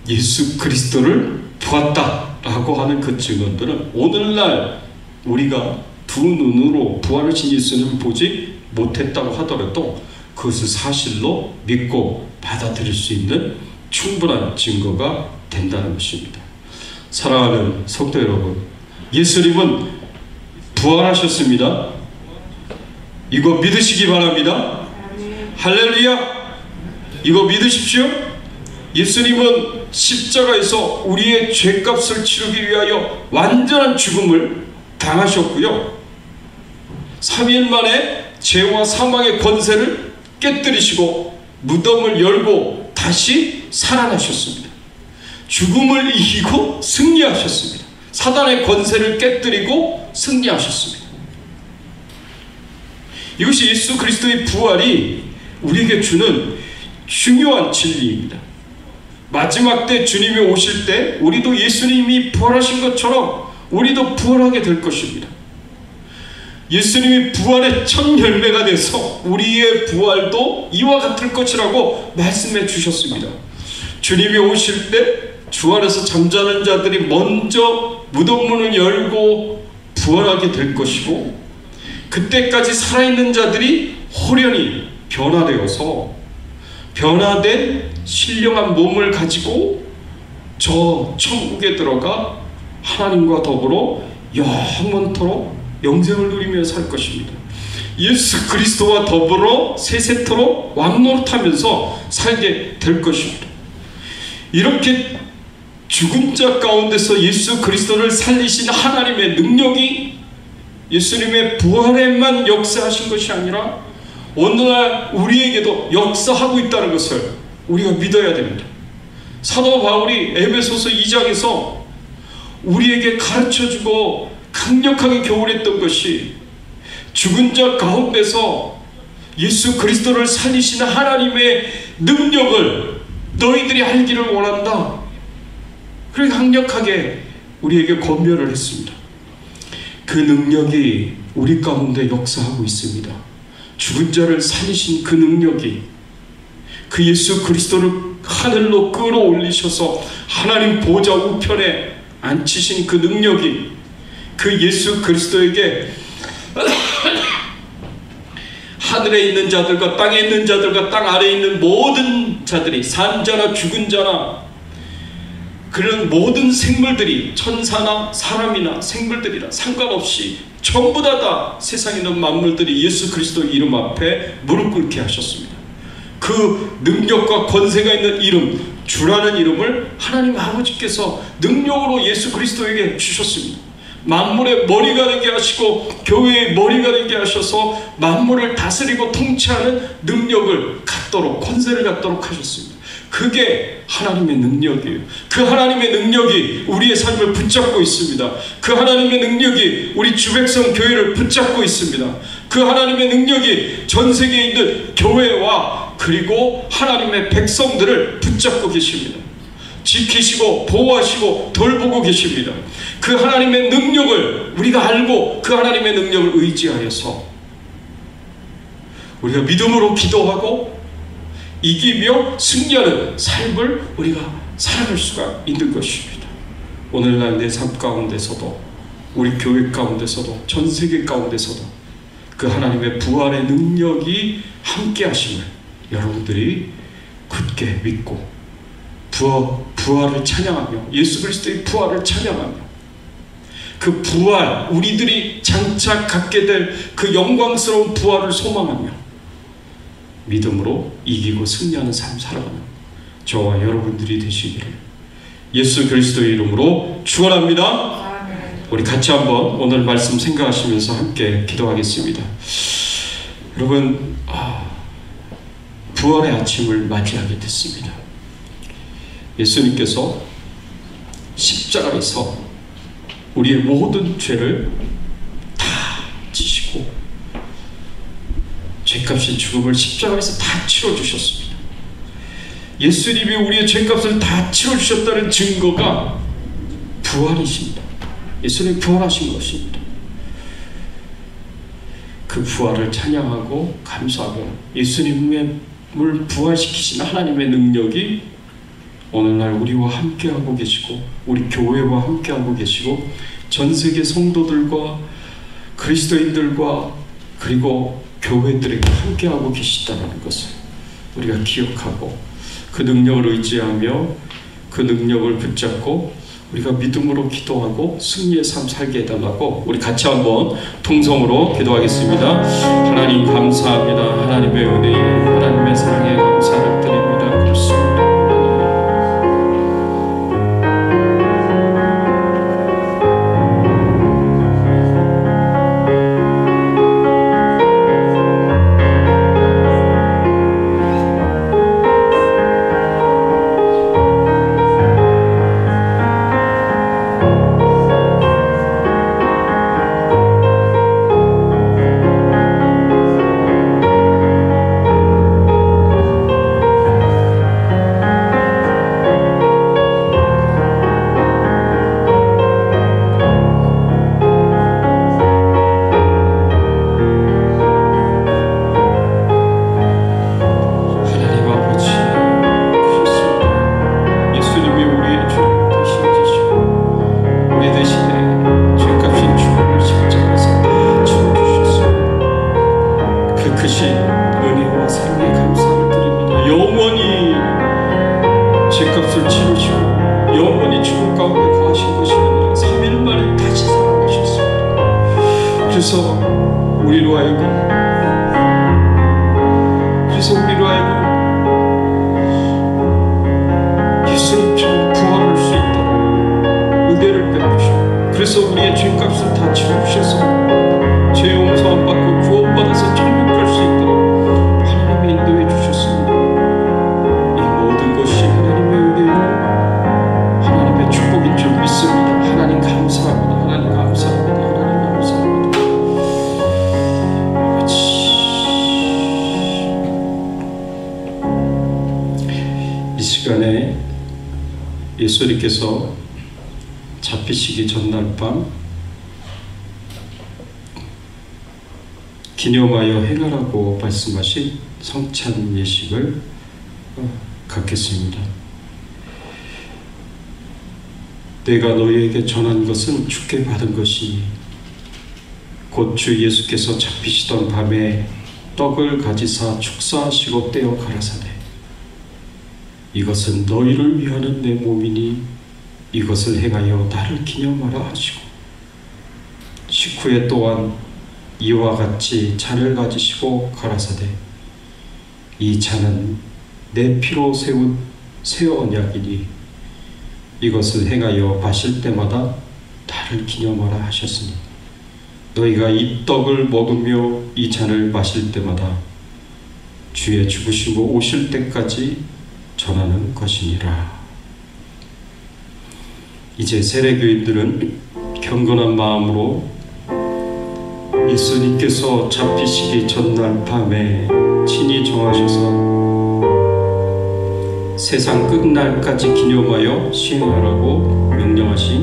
예수 그리스도를 보았다라고 하는 그 증언들은 오늘날 우리가 2눈으로 부활하신 예수님을 보지 못했다고 하더라도 그것을 사실로 믿고 받아들일 수 있는 충분한 증거가 된다는 것입니다. 사랑하는 성도 여러분, 예수님은 부활하셨습니다. 이거 믿으시기 바랍니다. 할렐루야! 이거 믿으십시오. 예수님은 십자가에서 우리의 죄값을 치르기 위하여 완전한 죽음을 당하셨고요, 3일 만에 죄와 사망의 권세를 깨뜨리시고 무덤을 열고 다시 살아나셨습니다. 죽음을 이기고 승리하셨습니다. 사단의 권세를 깨뜨리고 승리하셨습니다. 이것이 예수 그리스도의 부활이 우리에게 주는 중요한 진리입니다. 마지막 때 주님이 오실 때 우리도 예수님이 부활하신 것처럼 우리도 부활하게 될 것입니다. 예수님이 부활의 첫 열매가 돼서 우리의 부활도 이와 같을 것이라고 말씀해 주셨습니다. 주님이 오실 때 주 안에서 잠자는 자들이 먼저 무덤문을 열고 부활하게 될 것이고, 그때까지 살아있는 자들이 호련히 변화되어서 변화된 신령한 몸을 가지고 저 천국에 들어가 하나님과 더불어 영원토록 영생을 누리며 살 것입니다. 예수 그리스도와 더불어 세세토록 왕노릇하면서 살게 될 것입니다. 이렇게 죽은 자 가운데서 예수 그리스도를 살리신 하나님의 능력이 예수님의 부활에만 역사하신 것이 아니라 오늘날 우리에게도 역사하고 있다는 것을 우리가 믿어야 됩니다. 사도 바울이 에베소서 2장에서 우리에게 가르쳐주고 강력하게 교훈했던 것이 죽은 자 가운데서 예수 그리스도를 살리시는 하나님의 능력을 너희들이 알기를 원한다. 그렇게 강력하게 우리에게 권면을 했습니다. 그 능력이 우리 가운데 역사하고 있습니다. 죽은 자를 살리신 그 능력이, 그 예수 그리스도를 하늘로 끌어올리셔서 하나님 보좌 우편에 앉히신 그 능력이 그 예수 그리스도에게 하늘에 있는 자들과 땅에 있는 자들과 땅 아래에 있는 모든 자들이, 산자나 죽은 자나 그런 모든 생물들이, 천사나 사람이나 생물들이나 상관없이 전부 다 세상에 있는 만물들이 예수 그리스도 이름 앞에 무릎 꿇게 하셨습니다. 그 능력과 권세가 있는 이름, 주라는 이름을 하나님 아버지께서 능력으로 예수 그리스도에게 주셨습니다. 만물의 머리가 되게 하시고 교회의 머리가 되게 하셔서 만물을 다스리고 통치하는 능력을 갖도록, 권세를 갖도록 하셨습니다. 그게 하나님의 능력이에요. 그 하나님의 능력이 우리의 삶을 붙잡고 있습니다. 그 하나님의 능력이 우리 주백성 교회를 붙잡고 있습니다. 그 하나님의 능력이 전 세계에 있는 교회와 그리고 하나님의 백성들을 붙잡고 계십니다. 지키시고 보호하시고 돌보고 계십니다. 그 하나님의 능력을 우리가 알고 그 하나님의 능력을 의지하여서 우리가 믿음으로 기도하고 이기며 승리하는 삶을 우리가 살아갈 수가 있는 것입니다. 오늘날 내 삶 가운데서도, 우리 교회 가운데서도, 전 세계 가운데서도 그 하나님의 부활의 능력이 함께 하심을 여러분들이 굳게 믿고 부활을 찬양하며, 예수 그리스도의 부활을 찬양하며, 그 부활, 우리들이 장차 갖게 될 그 영광스러운 부활을 소망하며 믿음으로 이기고 승리하는 삶 살아가는 저와 여러분들이 되시기를 예수 그리스도의 이름으로 축원합니다. 우리 같이 한번 오늘 말씀 생각하시면서 함께 기도하겠습니다. 여러분, 부활의 아침을 맞이하게 됐습니다. 예수님께서 십자가에서 우리의 모든 죄를 다 지시고 죄값인 죽음을 십자가에서 다 치러주셨습니다. 예수님이 우리의 죄값을 다 치러주셨다는 증거가 부활이십니다. 예수님이 부활하신 것입니다. 그 부활을 찬양하고 감사하고 예수님을 부활시키신 하나님의 능력이 오늘날 우리와 함께하고 계시고 우리 교회와 함께하고 계시고 전 세계 성도들과 그리스도인들과 그리고 교회들에게 함께하고 계시다는 것을 우리가 기억하고 그 능력을 의지하며 그 능력을 붙잡고 우리가 믿음으로 기도하고 승리의 삶 살게 해달라고 우리 같이 한번 통성으로 기도하겠습니다. 하나님 감사합니다. 하나님의 은혜에, 하나님의 사랑에 감사를 드립니다. 그렇습니다. 그래서 우리로 하여금 예수께서 우리의 죄값을 다 치르주셔서 죄 용서함 받고 구원받아서 천국 갈 수 있도록 하나님이 인도해 주셨습니다. 이 모든 것이 하나님의 은혜요 하나님의 축복인 줄 믿습니다. 하나님 감사합니다. 하나님 감사합니다. 하나님 감사합니다. 이 시간에 예수님께서 잡히시기 전날 밤 기념하여 행하라고 말씀하신 성찬 예식을 갖겠습니다. 내가 너희에게 전한 것은 주께 받은 것이니 곧 주 예수께서 잡히시던 밤에 떡을 가지사 축사하시고 떼어 가라사대 이것은 너희를 위하는 내 몸이니 이것을 행하여 나를 기념하라 하시고 식후에 또한 이와 같이 잔을 가지시고 가라사대 이 잔은 내 피로 세운 새 언약이니 이것을 행하여 마실 때마다 나를 기념하라 하셨으니 너희가 이 떡을 먹으며 이 잔을 마실 때마다 주의 죽으시고 오실 때까지 전하는 것이니라. 이제 세례교인들은 경건한 마음으로 예수님께서 잡히시기 전날 밤에 친히 정하셔서 세상 끝날까지 기념하여 시행하라고 명령하신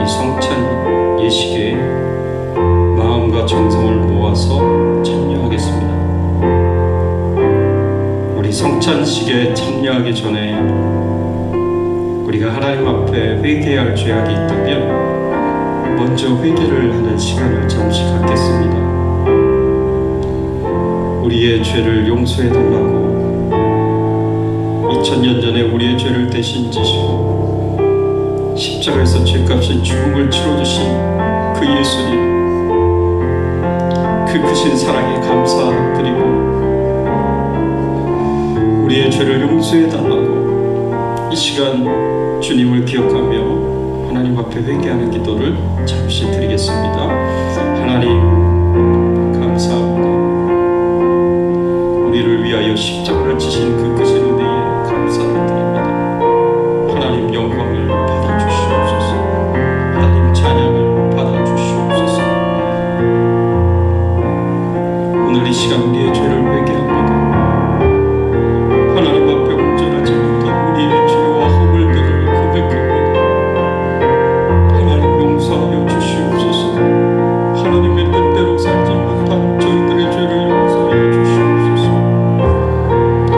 이 성찬 예식에 마음과 정성을 모아서 참여하겠습니다. 우리 성찬식에 참여하기 전에 우리가 하나님 앞에 회개할 죄악이 있다면 먼저 회개를 하는 시간을 잠시 갖겠습니다. 우리의 죄를 용서해달라고 2000년 전에 우리의 죄를 대신 지시고 십자가에서 죄값인 죽음을 치러주신 그 예수님, 그 크신 사랑에 감사드리고 우리의 죄를 용서해달라고 이 시간 주님을 기억하며 하나님 앞에 회개하는 기도를 잠시 드리겠습니다. 하나님 감사합니다. 우리를 위하여 십자가를 지신 그 크신 은혜에 감사를 드립니다. 하나님 영광을 받아주시옵소서. 하나님 찬양을 받아주시옵소서. 오늘 이 시간 우리의 죄를 회개합니다. 하나님 앞에 온전하지 못한 우리의 죄와 허물들을 고백합니다. 하나님 용서하여 주시옵소서. 하나님의 뜻대로 살지 못한 저희들의 죄를 용서하여 주시옵소서.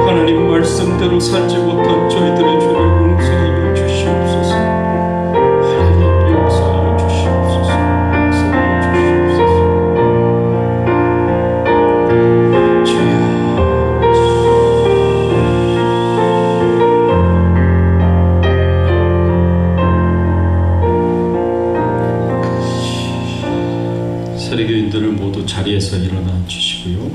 하나님 말씀대로 살지 못한 저희들의 죄를 용서하여 주시옵소서. 하나님 용서하여 주시옵소서. 용서하여 주시옵소서. 주여 세례교인들을 모두 자리에서 일어나 주시고요.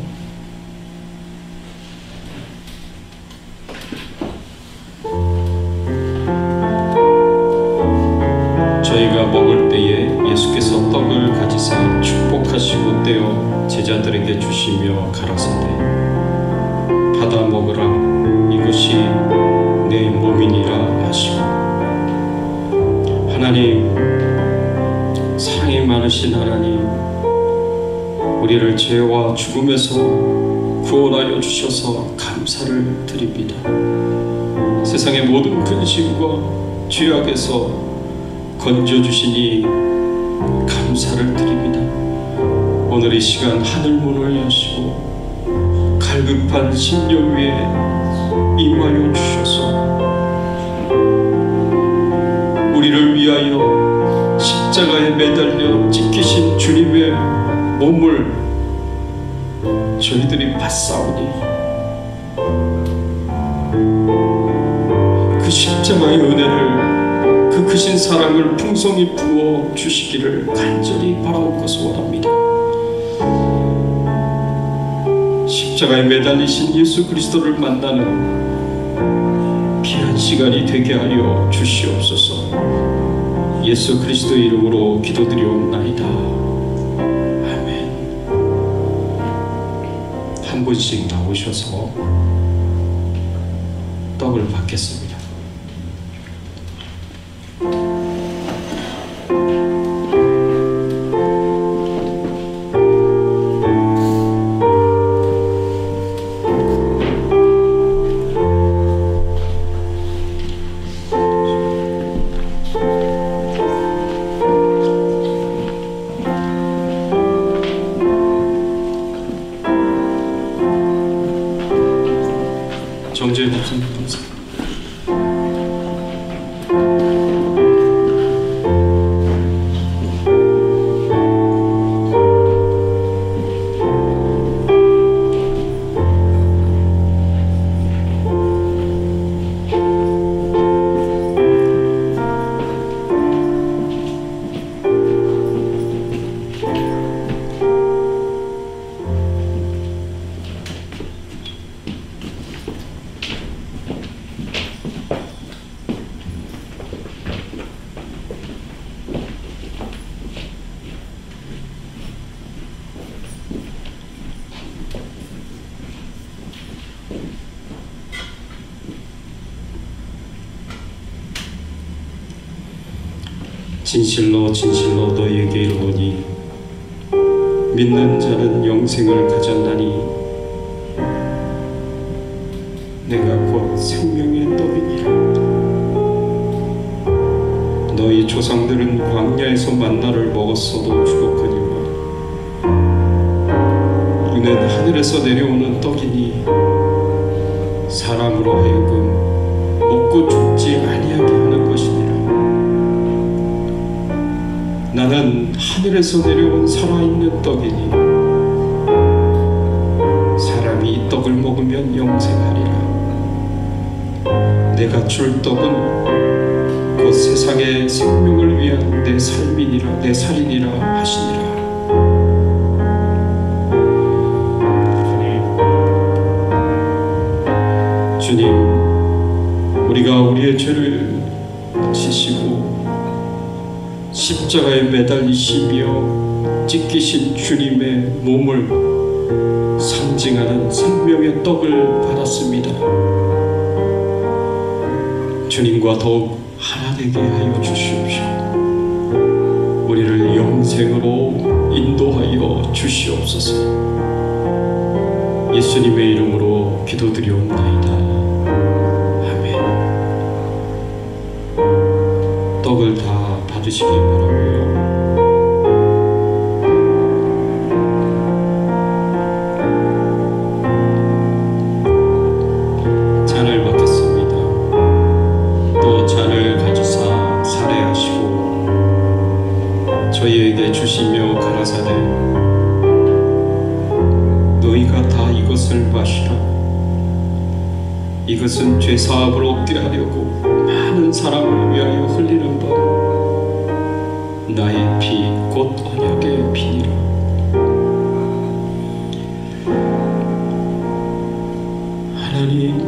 저희가 먹을 때에 예수께서 떡을 가지사 축복하시고 떼어 제자들에게 주시며 가라사대 받아 먹으라 이것이 내 몸이니라 하시고 하나님 사랑이 많으신 하나님 우리를 죄와 죽음에서 구원하여 주셔서 감사를 드립니다. 세상의 모든 근심과 죄악에서 건져주시니 감사를 드립니다. 오늘 이 시간 하늘문을 여시고 갈급한 심령 위에 임하여 주셔서 우리를 위하여 십자가에 매달려 찢기신 주님의 몸을 저희들이 받사오니 그 십자가의 은혜를 그 크신 사랑을 풍성히 부어 주시기를 간절히 바라옵고서 원합니다. 십자가에 매달리신 예수 그리스도를 만나는 귀한 시간이 되게 하여 주시옵소서. 예수 그리스도의 이름으로 기도드리옵나이다. 아멘. 한 분씩 나오셔서 떡을 받겠습니다. 정재 목사님 감사합니다. 진실로 진실로 너희에게 이르노니 믿는 자는 영생을 가졌나니 내가 곧 생명의 떡이니라. 너희 조상들은 광야에서 만나를 먹었어도 죽었거니와 이는 하늘에서 내려오는 떡이니 사람으로 하여금 먹고 죽지 아니하게 하는 것이니라. 나는 하늘에서 내려온 살아있는 떡이니 사람이 이 떡을 먹으면 영생하리라. 내가 줄 떡은 곧 세상의 생명을 위한 내 삶이니라, 내 살이니라 하시니라. 주님, 우리가 우리의 죄를 지시고 십자가에 매달리시며 찢기신 주님의 몸을 상징하는 생명의 떡을 받았습니다. 주님과 더욱 하나 되게 하여 주시옵시고 우리를 영생으로 인도하여 주시옵소서. 예수님의 이름으로 기도드리옵나이다. 아멘. 떡을 다 받으시기 바라고요. 잔을 받겠습니다. 또 잔을 가지사 살해하시고 저희에게 주시며 가라사대 너희가 다 이것을 마시라. 이것은 죄사함을 얻게 하려고 많은 사람을 위하여 흘리는 바 나의 피 곧 언약의 피니라. 하나님,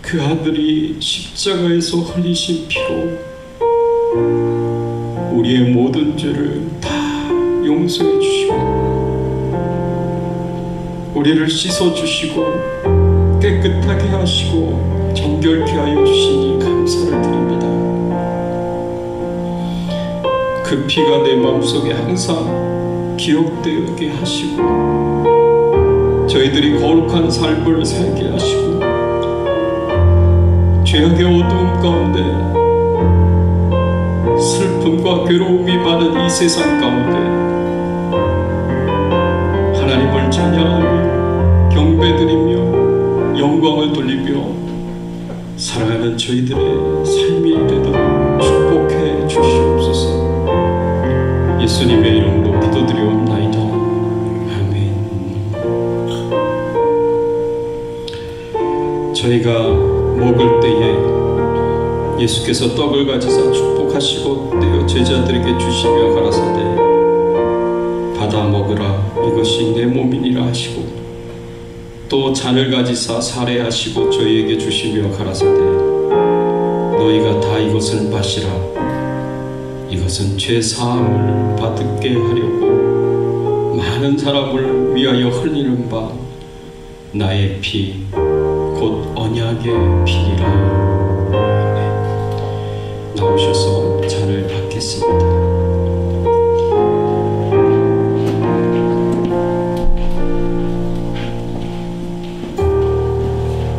그 아들이 십자가에서 흘리신 피로 우리의 모든 죄를 다 용서해 주시고 우리를 씻어 주시고 깨끗하게 하시고 정결케 하여 주시니 감사를 드립니다. 그 피가 내 마음속에 항상 기억되게 하시고 저희들이 거룩한 삶을 살게 하시고 죄악의 어두움 가운데 슬픔과 괴로움이 많은 이 세상 가운데 하나님을 찬양하며 경배드리며 영광을 돌리며 살아가는 저희들의 삶이 되도록 축복해 주시옵소서. 예수님의 이름으로 기도드리옵나이다. 아멘. 저희가 먹을 때에 예수께서 떡을 가지사 축복하시고 떼어 제자들에게 주시며 가라사대 받아 먹으라 이것이 내 몸이니라 하시고 또 잔을 가지사 살해하시고 저희에게 주시며 가라사대 너희가 다 이것을 마시라. 이것은 죄 사함을 받게 하려고 많은 사람을 위하여 흘리는 바 나의 피 곧 언약의 피니라. 나오셔서 잔을 받겠습니다.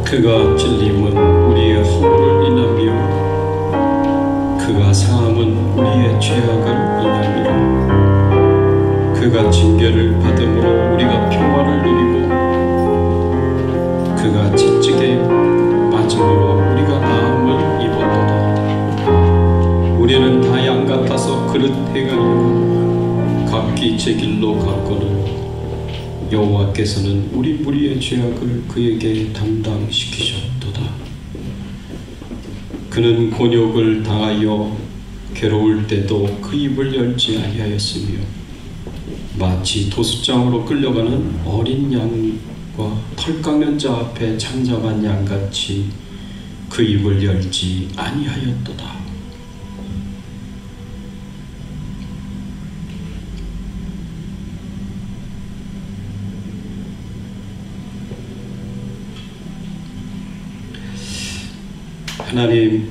그가 찔림은 우리의 허물을 인하며 그가 상함은 우리의 죄악을 인함이라. 그가 징계를 받음으로 우리가 평화를 누리고 그가 채찍에 맞음으로 우리가 나음을 입었도다. 우리는 다 양 같아서 그릇 행하여 각기 제 길로 갔거늘 여호와께서는 우리 무리의 죄악을 그에게 담당시키셨도다. 그는 곤욕을 당하여 괴로울 때도 그 입을 열지 아니하였으며 마치 도수장으로 끌려가는 어린 양과 털 깎는 자 앞에 창잡한 양같이 그 입을 열지 아니하였도다. 하나님,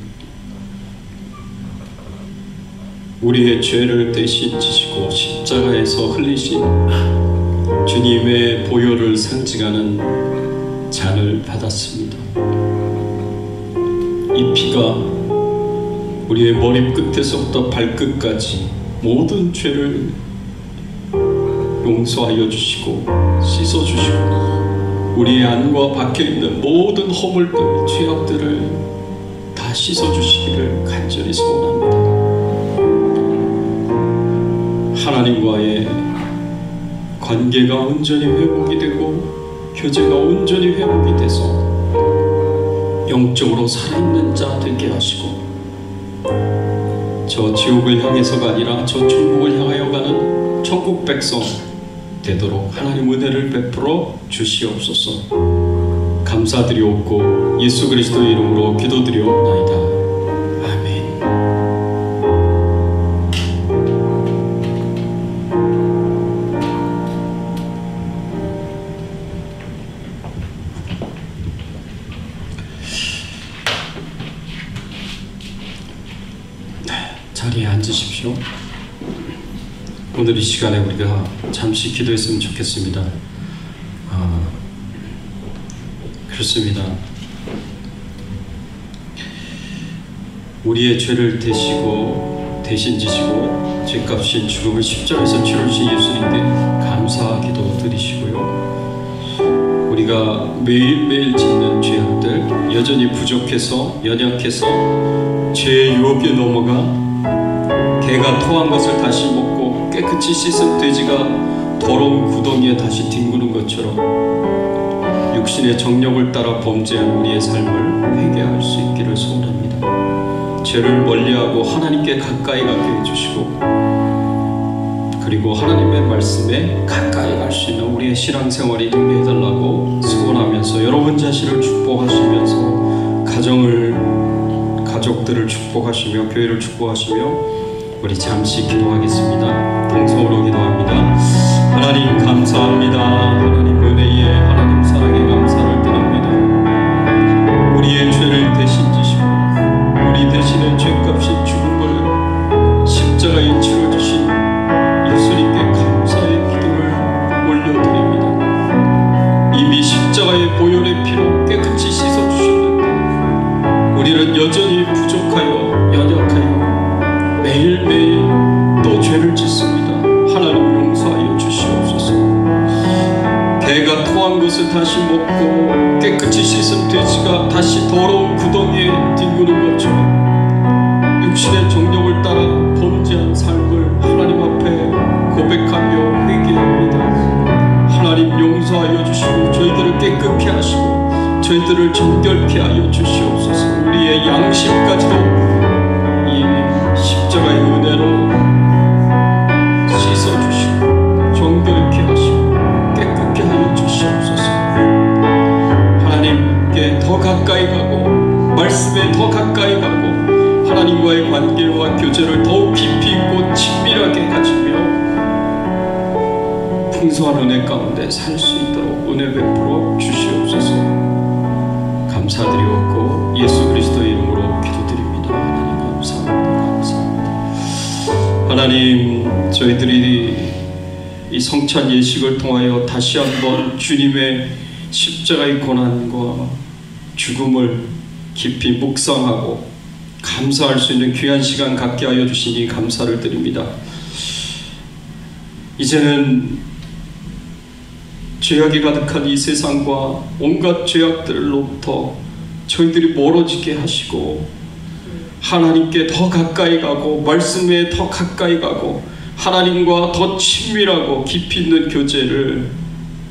우리의 죄를 대신 지시고 십자가에서 흘리신 주님의 보혈을 상징하는 잔을 받았습니다. 이 피가 우리의 머리 끝에서부터 발끝까지 모든 죄를 용서하여 주시고 씻어주시고 우리의 안과 밖에 있는 모든 허물들, 죄악들을 다 씻어주시기를 간절히 소원합니다. 하나님과의 관계가 온전히 회복이 되고 교제가 온전히 회복이 돼서 영적으로 살아있는 자 되게 하시고 저 지옥을 향해서가 아니라 저 천국을 향하여 가는 천국 백성 되도록 하나님 은혜를 베풀어 주시옵소서. 감사드리옵고 예수 그리스도의 이름으로 기도드리옵나이다. 아멘. 자리에 앉으십시오. 오늘 이 시간에 우리가 잠시 기도했으면 좋겠습니다. 그렇습니다. 우리의 죄를 대신 지시고 죄값인 죽음을 십자가에서 치르신 예수님께 감사 기도 드리시고요. 우리가 매일매일 짓는 죄악들 여전히 부족해서 연약해서 죄의 유혹에 넘어가 개가 토한 것을 다시 먹고 깨끗이 씻은 돼지가 더러운 구덩이에 다시 뒹구는 것처럼 육신의 정욕을 따라 범죄한 우리의 삶을 회개할 수 있기를 소원합니다. 죄를 멀리하고 하나님께 가까이 가게 해주시고 그리고 하나님의 말씀에 가까이 갈 수 있는 우리의 신앙생활이 되게 해달라고 소원하면서 여러분 자신을 축복하시면서 가족들을 축복하시며 교회를 축복하시며 우리 잠시 기도하겠습니다. 통성으로 기도합니다. 하나님 감사합니다. 하나님 은혜에 하나님 사랑에 감사를 드립니다. 우리의 죄를 대신 지시고 우리 대신에 죄값인 죽음을 십자가에 치러주신 예수님께 감사의 기도를 올려드립니다. 이미 십자가의 보혈의 피로 깨끗이 씻어주셨는데 우리는 여전히 부족하여 연약하여 매일매일 또 죄를 짓습니다. 하나님 용서하여 주시옵소서. 개가 토한 것을 다시 먹고 깨끗이 씻은 돼지가 다시 더러운 구덩이에 뒹구는 것처럼 육신의 정욕을 따라 범죄한 삶을 하나님 앞에 고백하며 회개합니다. 하나님 용서하여 주시고 저희들을 깨끗게 하시고 저희들을 정결케 하여 주시옵소서. 우리의 양심까지도 이 십자가의 은혜로 씻어주시고 정결케 하시고 깨끗게 하여 주시옵소서. 하나님께 더 가까이 가고 말씀 말씀에 더 가까이 가고 하나님과의 관계와 교제를 더욱 깊이 있고 친밀하게 가지며 풍성한 은혜 가운데 살 수 있도록 은혜 베풀어 주시옵소서. 감사드리옵고 예수 그리스도의 이름으로 기도드립니다. 하나님 감사합니다. 하나님, 저희들이 이 성찬 예식을 통하여 다시 한번 주님의 십자가의 고난과 죽음을 깊이 묵상하고 감사할 수 있는 귀한 시간 갖게 하여 주시니 감사를 드립니다. 이제는 죄악이 가득한 이 세상과 온갖 죄악들로부터 저희들이 멀어지게 하시고 하나님께 더 가까이 가고 말씀에 더 가까이 가고 하나님과 더 친밀하고 깊이 있는 교제를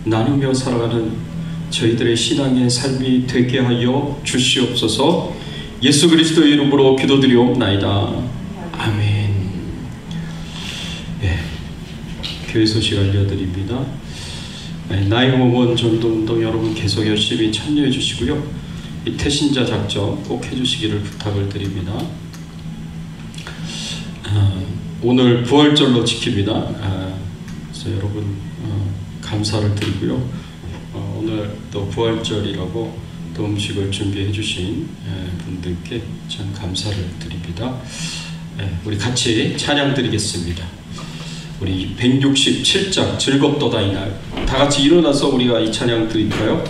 나누며 살아가는 저희들의 신앙의 삶이 되게 하여 주시옵소서. 예수 그리스도의 이름으로 기도드리옵나이다. 아멘. 예, 교회 소식 알려드립니다. 나이모먼 전도운동 여러분 계속 열심히 참여해 주시고요. 이 태신자 작전 꼭 해주시기를 부탁을 드립니다. 오늘 부활절로 지킵니다. 그래서 여러분 감사를 드리고요. 오늘 또 부활절이라고 또 음식을 준비해 주신 분들께 참 감사를 드립니다. 우리 같이 찬양 드리겠습니다. 우리 167장 즐겁도다 이날 다 같이 일어나서 우리가 이 찬양 드릴까요?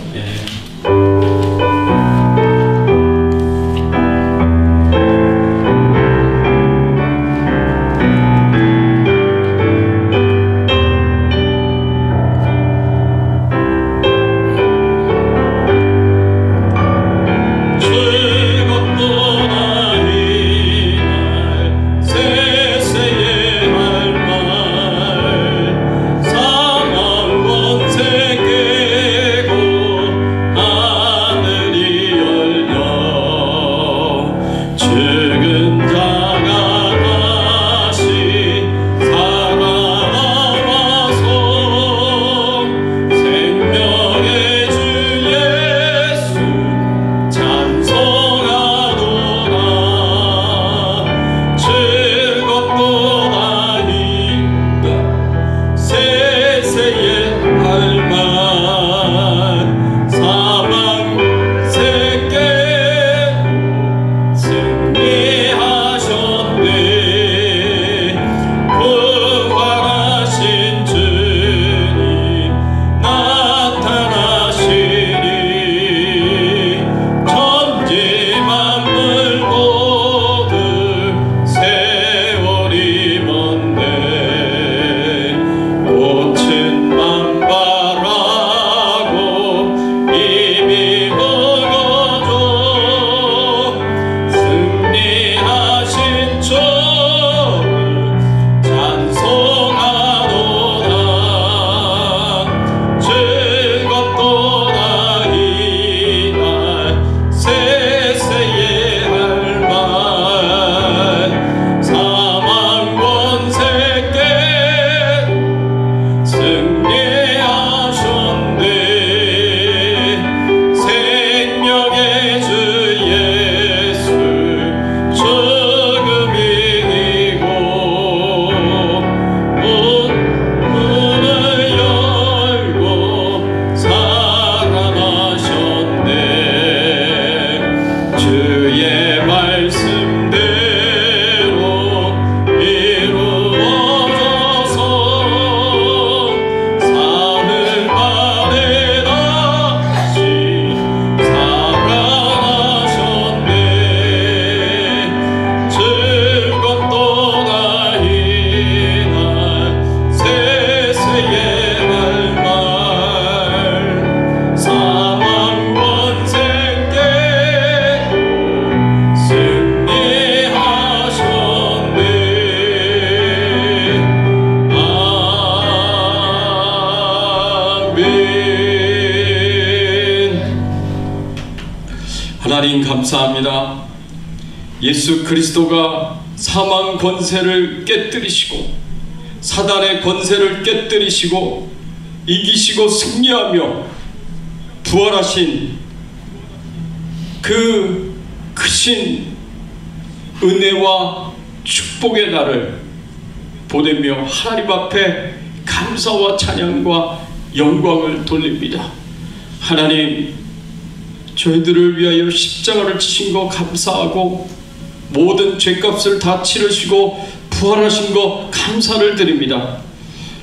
하나님 감사합니다. 예수 그리스도가 사망 권세를 깨뜨리시고 사단의 권세를 깨뜨리시고 이기시고 승리하며 부활하신 그 크신 은혜와 축복의 날을 보내며 하나님 앞에 감사와 찬양과 영광을 돌립니다. 하나님, 저희들을 위하여 십자가를 지신 거 감사하고 모든 죄값을 다 치르시고 부활하신 거 감사를 드립니다.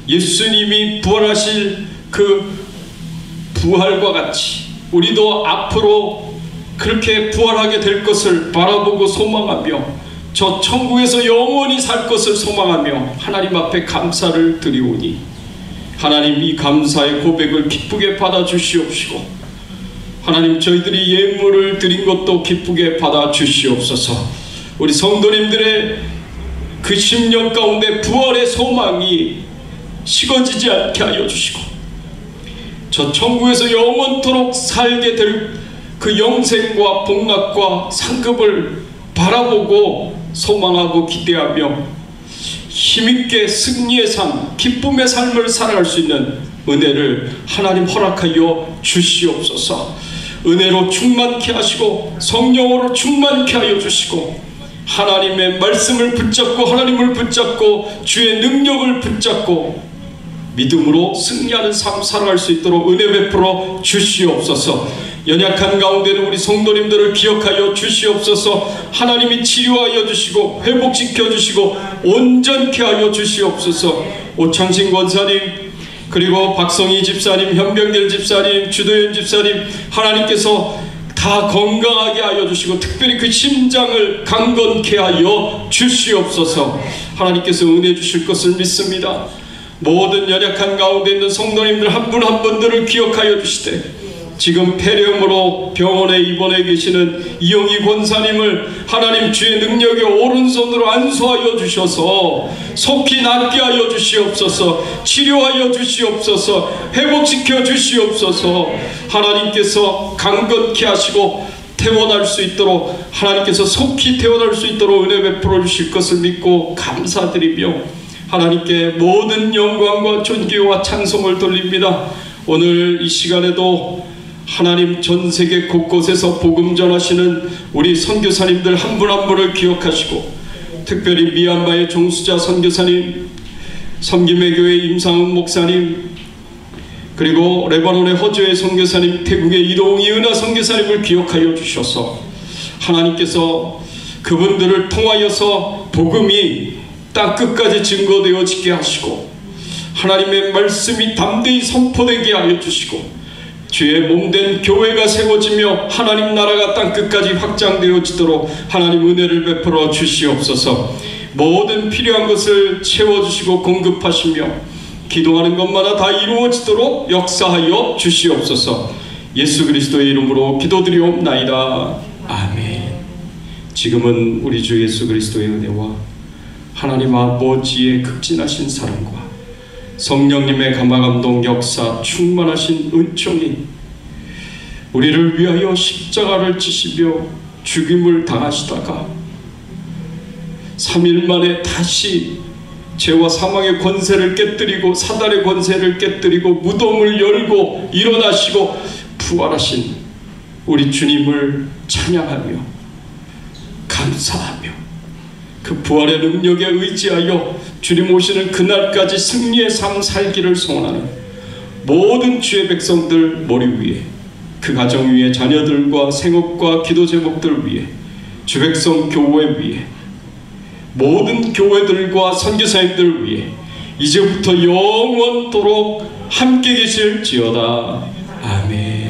예수님이 부활하실 그 부활과 같이 우리도 앞으로 그렇게 부활하게 될 것을 바라보고 소망하며 저 천국에서 영원히 살 것을 소망하며 하나님 앞에 감사를 드리오니 하나님, 이 감사의 고백을 기쁘게 받아주시옵시고 하나님, 저희들이 예물을 드린 것도 기쁘게 받아주시옵소서. 우리 성도님들의 그 10년 가운데 부활의 소망이 식어지지 않게 하여 주시고 저 천국에서 영원토록 살게 될 그 영생과 복락과 상급을 바라보고 소망하고 기대하며 힘있게 승리의 삶, 기쁨의 삶을 살아갈 수 있는 은혜를 하나님 허락하여 주시옵소서. 은혜로 충만케 하시고 성령으로 충만케 하여 주시고 하나님의 말씀을 붙잡고 하나님을 붙잡고 주의 능력을 붙잡고 믿음으로 승리하는 삶 살아갈 수 있도록 은혜 베풀어 주시옵소서. 연약한 가운데는 우리 성도님들을 기억하여 주시옵소서. 하나님이 치료하여 주시고 회복시켜 주시고 온전케 하여 주시옵소서. 오창신 권사님, 그리고 박성희 집사님, 현병길 집사님, 주도현 집사님, 하나님께서 다 건강하게 하여 주시고 특별히 그 심장을 강건케 하여 주시옵소서. 하나님께서 은혜 주실 것을 믿습니다. 모든 연약한 가운데 있는 성도님들 한 분 한 분들을 기억하여 주시되 지금 폐렴으로 병원에 입원해 계시는 이영희 권사님을 하나님 주의 능력의 오른손으로 안수하여 주셔서 속히 낫게 하여 주시옵소서. 치료하여 주시옵소서. 회복시켜 주시옵소서. 하나님께서 강건케 하시고 태어날 수 있도록 하나님께서 속히 태어날 수 있도록 은혜 베풀어 주실 것을 믿고 감사드리며 하나님께 모든 영광과 존귀와 찬송을 돌립니다. 오늘 이 시간에도 하나님 전 세계 곳곳에서 복음 전하시는 우리 선교사님들 한 분 한 분을 기억하시고 특별히 미얀마의 종수자 선교사님, 섬김의 교회 임상훈 목사님, 그리고 레바논의 허주의 선교사님, 태국의 이동희 은하 선교사님을 기억하여 주셔서 하나님께서 그분들을 통하여서 복음이 땅끝까지 증거되어지게 하시고 하나님의 말씀이 담대히 선포되게 하여 주시고 주의 몸된 교회가 세워지며 하나님 나라가 땅끝까지 확장되어지도록 하나님 은혜를 베풀어 주시옵소서. 모든 필요한 것을 채워주시고 공급하시며 기도하는 것마다 다 이루어지도록 역사하여 주시옵소서. 예수 그리스도의 이름으로 기도드리옵나이다. 아멘. 지금은 우리 주 예수 그리스도의 은혜와 하나님 아버지의 극진하신 사랑과 성령님의 감화감동 역사 충만하신 은총이 우리를 위하여 십자가를 지시며 죽임을 당하시다가 3일 만에 다시 죄와 사망의 권세를 깨뜨리고 사단의 권세를 깨뜨리고 무덤을 열고 일어나시고 부활하신 우리 주님을 찬양하며 감사하며 그 부활의 능력에 의지하여 주님 오시는 그날까지 승리의 삶 살기를 소원하는 모든 주의 백성들 머리 위에, 그 가정 위에, 자녀들과 생업과 기도 제목들 위에, 주 백성 교회 위에, 모든 교회들과 선교사님들 위에 이제부터 영원토록 함께 계실지어다. 아멘.